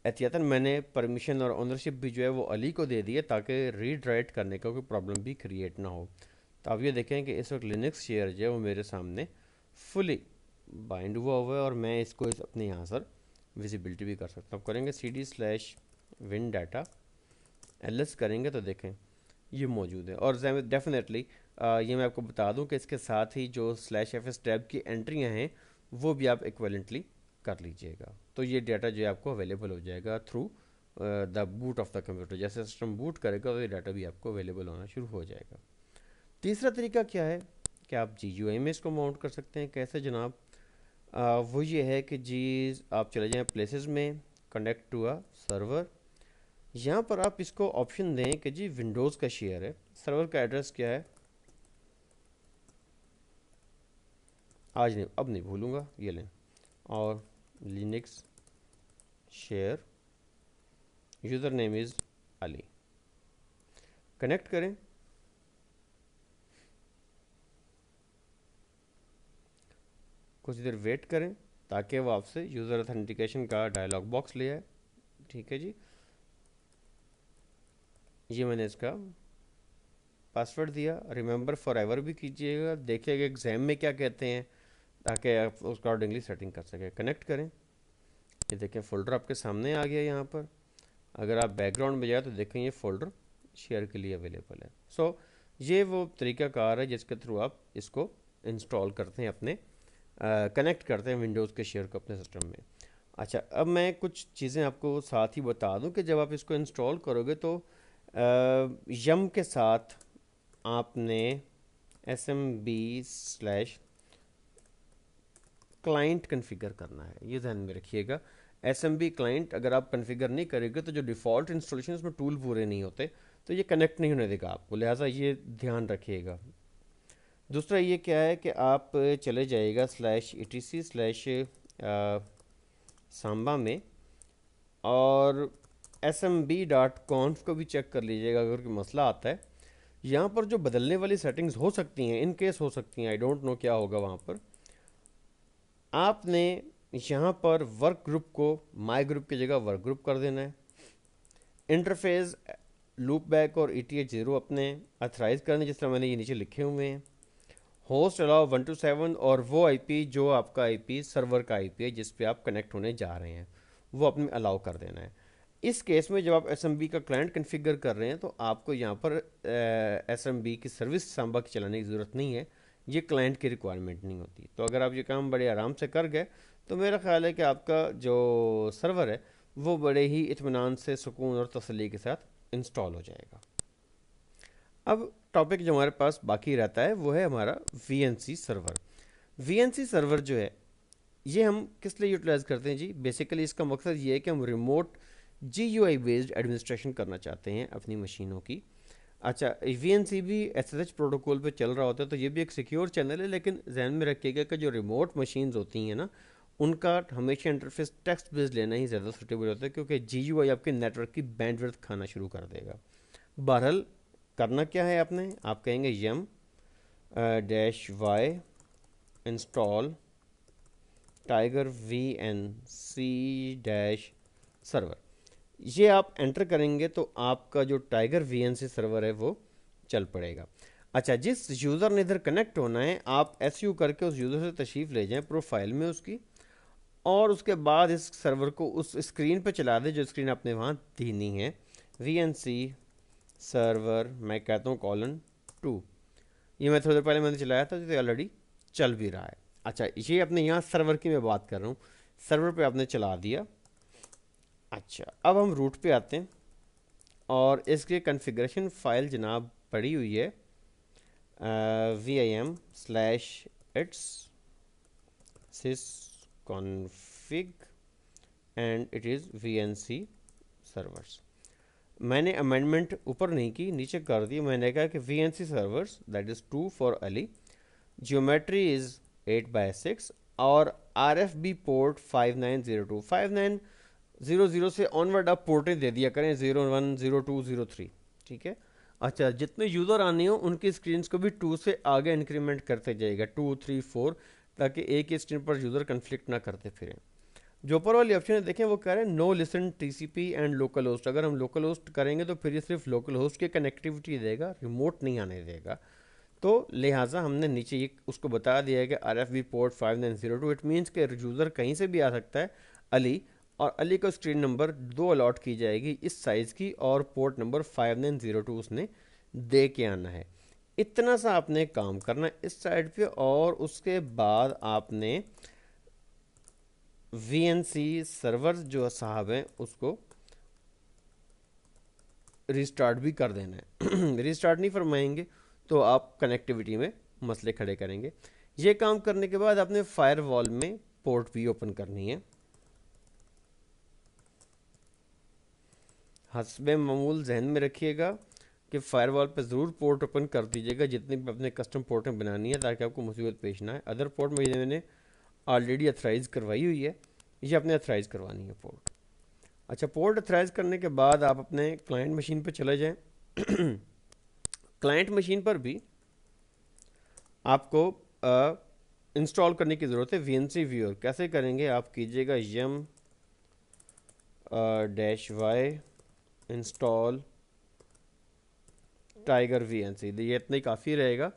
A: एहतियातन मैंने परमिशन और ओनरशिप भी जो है वो अली को दे दी है ताकि रीड राइट करने का कोई प्रॉब्लम भी क्रिएट ना हो। तो आप ये देखें कि इस वक्त लिनक्स शेयर जो है वो मेरे सामने फुली बाइंड हुआ है और मैं इसको अपने यहाँ सर विजिबिलिटी भी कर सकता हूँ। करेंगे cd/win डाटा ls करेंगे तो देखें ये मौजूद है। और डेफिनेटली ये मैं आपको बता दूं कि इसके साथ ही जो /fs टैब की एंट्रियां हैं वो भी आप इक्विवेलेंटली कर लीजिएगा। तो ये डाटा जो है आपको अवेलेबल हो जाएगा through the boot of the computer. जैसे सिस्टम बूट करेगा तो ये डाटा भी आपको अवेलेबल होना शुरू हो जाएगा। तीसरा तरीका क्या है कि आप GUI में इसको माउंट कर सकते हैं। कैसे जनाब? वो ये है कि जी आप चले जाएं प्लेसेस में, कनेक्ट टू अ सर्वर। यहाँ पर आप इसको ऑप्शन दें कि जी विंडोज़ का शेयर है, सर्वर का एड्रेस क्या है, आज नहीं अब नहीं भूलूंगा, ये लें, और Linux share, user name is Ali, connect करें। कुछ देर वेट करें ताकि वो आपसे यूज़र अथेंटिकेशन का डायलॉग बॉक्स ले आए। ठीक है जी, ये मैंने इसका पासवर्ड दिया। रिमेंबर फॉर एवर भी कीजिएगा, देखिएगा एग्ज़ाम में क्या कहते हैं ताकि आप उस अकॉर्डिंगली सेटिंग कर सकें। कनेक्ट करें। ये देखें फ़ोल्डर आपके सामने आ गया यहाँ पर। अगर आप बैकग्राउंड में जाए तो देखें ये फ़ोल्डर शेयर के लिए अवेलेबल है। ये वो तरीक़ाकार है जिसके थ्रू आप इसको इंस्टॉल करते हैं, अपने कनेक्ट करते हैं विंडोज़ के शेयर को अपने सिस्टम में। अच्छा, अब मैं कुछ चीज़ें आपको साथ ही बता दूं कि जब आप इसको इंस्टॉल करोगे तो यम के साथ आपने smb/क्लाइंट कन्फिगर करना है। ये ध्यान में रखिएगा। smb क्लाइंट अगर आप कन्फिगर नहीं करेंगे तो जो डिफ़ॉल्ट इंस्टॉलेशन उसमें टूल पूरे नहीं होते, तो ये कनेक्ट नहीं होने देगा आपको, लिहाजा ये ध्यान रखिएगा। दूसरा ये क्या है कि आप चले जाइएगा /etc/samba में और smb.conf को भी चेक कर लीजिएगा अगर कोई मसला आता है। यहाँ पर जो बदलने वाली सेटिंग्स हो सकती हैं, इन केस हो सकती हैं, आई डोंट नो क्या होगा वहाँ पर, आपने यहाँ पर वर्क ग्रुप को माई ग्रुप की जगह वर्क ग्रुप कर देना है। इंटरफेस लूप बैक और ETH0 अपने अथराइज करने, जिस तरह मैंने ये नीचे लिखे हुए हैं। होस्ट अलाउ 127 और वो आईपी जो आपका आईपी सर्वर का आईपी है जिस पे आप कनेक्ट होने जा रहे हैं वो अपने अलाउ कर देना है। इस केस में जब आप SMB का क्लाइंट कॉन्फ़िगर कर रहे हैं तो आपको यहाँ पर SMB की सर्विस सांभा की चलाने की ज़रूरत नहीं है, ये क्लाइंट की रिक्वायरमेंट नहीं होती। तो अगर आप ये काम बड़े आराम से कर गए तो मेरा ख्याल है कि आपका जो सर्वर है वो बड़े ही इत्मीनान से, सुकून और तसल्ली के साथ इंस्टॉल हो जाएगा। अब टॉपिक जो हमारे पास बाकी रहता है वो है हमारा VNC सर्वर। VNC सर्वर जो है ये हम किस लिए यूटिलाइज करते हैं जी? बेसिकली इसका मकसद ये है कि हम रिमोट GUI बेस्ड एडमिनिस्ट्रेशन करना चाहते हैं अपनी मशीनों की। अच्छा, VNC भी SSH प्रोटोकॉल पे चल रहा होता है तो ये भी एक सिक्योर चैनल है, लेकिन जहन में रखिएगा कि जो रिमोट मशीन्स होती हैं ना, उनका हमेशा इंटरफेस टेक्स्ट बेस्ड लेना ही ज़्यादा सूटेबल होता है, क्योंकि GUI आपके नेटवर्क की बैंडविड्थ खाना शुरू कर देगा। बहरहाल करना क्या है आपने, आप कहेंगे yum -y install tiger VNC server. ये आप एंटर करेंगे तो आपका जो टाइगर VNC सर्वर है वो चल पड़ेगा। अच्छा, जिस यूज़र ने इधर कनेक्ट होना है आप SU करके उस यूज़र से तशरीफ़ ले जाएं प्रोफाइल में उसकी, और उसके बाद इस सर्वर को उस स्क्रीन पर चला दें जो स्क्रीन आपने वहाँ देनी है। VNC सर्वर मैं कहता हूँ :2। ये मैं थोड़ी देर पहले मैंने चलाया था जो ऑलरेडी चल भी रहा है। अच्छा, ये अपने यहाँ सर्वर की मैं बात कर रहा हूँ, सर्वर पे आपने चला दिया। अच्छा, अब हम रूट पे आते हैं और इसके कॉन्फ़िगरेशन फाइल जनाब पड़ी हुई है vim/its sysconfig and it is VNC servers. मैंने अमेंडमेंट ऊपर नहीं की, नीचे कर दी। मैंने कहा कि VNC servers that is 2 for Ali, geometry is 8/6 और RFB पोर्ट 5902। 5900 से ऑनवर्ड आप पोर्टें दे दिया करें, 01, 02, 03, ठीक है। अच्छा, जितने यूज़र आने हो उनकी स्क्रीन को भी 2 से आगे इंक्रीमेंट करते जाइएगा, 2, 3, 4, ताकि एक ही स्क्रीन पर यूज़र कन्फ्लिक्ट ना करते फिरें। जो ऊपर वाली ऑप्शन है देखें, वो कह रहे हैं no listen TCP and local host. अगर हम लोकल होस्ट करेंगे तो फिर ये सिर्फ लोकल होस्ट की कनेक्टिविटी देगा, रिमोट नहीं आने देगा। तो लिहाजा हमने नीचे ये उसको बता दिया है कि RFB पोर्ट 5902। इट मीन्स कि यूज़र कहीं से भी आ सकता है अली, और अली को स्क्रीन नंबर 2 अलॉट की जाएगी इस साइज़ की, और पोर्ट नंबर 5902 उसने दे के आना है। इतना सा आपने काम करना है इस साइड पे, और उसके बाद आपने VNC सर्वर जो साहब हैं उसको रिस्टार्ट भी कर देना है। रिस्टार्ट नहीं फरमाएंगे तो आप कनेक्टिविटी में मसले खड़े करेंगे। ये काम करने के बाद आपने फायरवॉल में पोर्ट भी ओपन करनी है। हस्बे मामूल जहन में रखिएगा कि फायरवॉल पे ज़रूर पोर्ट ओपन कर दीजिएगा जितनी भी अपने कस्टम पोर्टें बनानी है, ताकि आपको मुसीबत पेश ना आए। अदर पोर्ट में मैंने ऑलरेडी अथराइज करवाई हुई है, ये अपने अथराइज करवानी है पोर्ट। अच्छा, पोर्ट अथराइज करने के बाद आप अपने क्लाइंट मशीन पर चले जाएं। क्लाइंट मशीन पर भी आपको इंस्टॉल करने की ज़रूरत है VNC व्यूअर। कैसे करेंगे, आप कीजिएगा yum -y install tiger VNC। ये इतना ही काफ़ी रहेगा,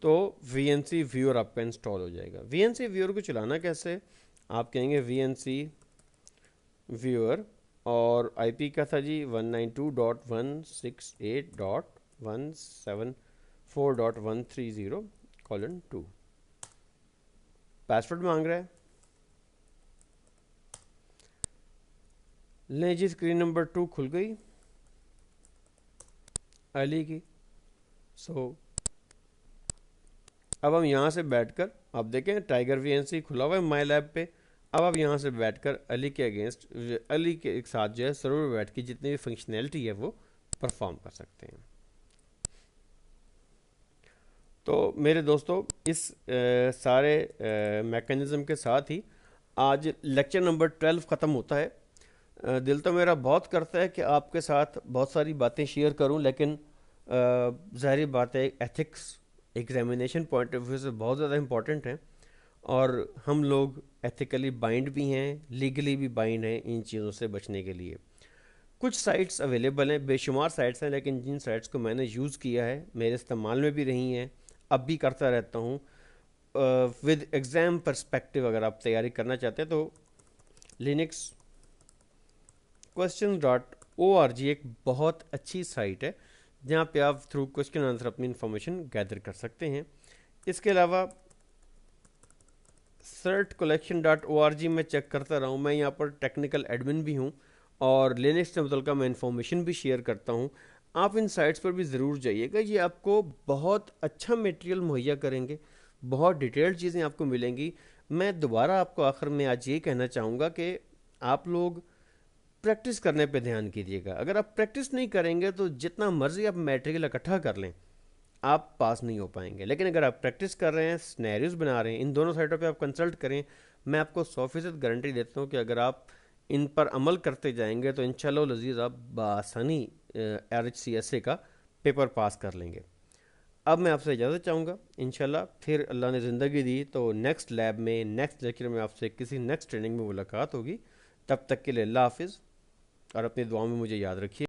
A: तो VNC व्यूअर आपका इंस्टॉल हो जाएगा। VNC व्यूअर को चलाना कैसे, आप कहेंगे VNC व्यूअर, और IP का था जी 192.168.174.130:2। पासवर्ड मांग रहा है, लें जी। स्क्रीन नंबर 2 खुल गई अली की। अब हम यहाँ से बैठकर, आप देखें टाइगर VNC खुला हुआ है माई लैब पे। अब आप यहाँ से बैठकर अली के अगेंस्ट, अली के साथ जो है सर्वर में बैठ के जितनी भी फंक्शनैलिटी है वो परफॉर्म कर सकते हैं। तो मेरे दोस्तों, इस सारे मैकेनिज़्म के साथ ही आज लेक्चर नंबर 12 ख़त्म होता है। दिल तो मेरा बहुत करता है कि आपके साथ बहुत सारी बातें शेयर करूं, लेकिन ज़ाहिर बात है ethics examination point of view से बहुत ज़्यादा इम्पॉर्टेंट है, और हम लोग एथिकली बाइंड भी हैं, लीगली भी बाइंड हैं इन चीज़ों से बचने के लिए। कुछ साइट्स अवेलेबल हैं, बेशुमार साइट्स हैं, लेकिन जिन साइट्स को मैंने यूज़ किया है, मेरे इस्तेमाल में भी रही हैं, अब भी करता रहता हूँ। विद एग्ज़ाम पर्सपेक्टिव अगर आप तैयारी करना चाहते हैं तो लिनक्स questions.org एक बहुत अच्छी साइट है जहाँ पे आप थ्रू क्वेश्चन आंसर अपनी इन्फॉर्मेशन गैदर कर सकते हैं। इसके अलावा certcollection.org मैं चेक करता रहा हूँ, मैं यहाँ पर टेक्निकल एडमिन भी हूँ और लिनक्स के मतलब मैं इन्फॉर्मेशन भी शेयर करता हूँ। आप इन साइट्स पर भी ज़रूर जाइएगा, ये आपको बहुत अच्छा मटेरियल मुहैया करेंगे, बहुत डिटेल्ड चीज़ें आपको मिलेंगी। मैं दोबारा आपको आखिर में आज ये कहना चाहूँगा कि आप लोग प्रैक्टिस करने पे ध्यान कीजिएगा। अगर आप प्रैक्टिस नहीं करेंगे तो जितना मर्जी आप मटेरियल इकट्ठा कर लें, आप पास नहीं हो पाएंगे। लेकिन अगर आप प्रैक्टिस कर रहे हैं, सिनेरियोज बना रहे हैं, इन दोनों साइटों पे आप कंसल्ट करें, मैं आपको 100% गारंटी देता हूँ कि अगर आप इन पर अमल करते जाएंगे तो इंशाल्लाह लजीज आप बआसानी RHCSA का पेपर पास कर लेंगे। अब मैं आपसे इजाज़त चाहूँगा, इंशाल्लाह फिर अल्लाह ने ज़िंदगी दी तो नेक्स्ट लैब में, नेक्स्ट लेक्चर में आपसे किसी नेक्स्ट ट्रेनिंग में मुलाकात होगी। तब तक के लिए अल्लाह हाफिज़ और अपनी दुआ में मुझे याद रखिए।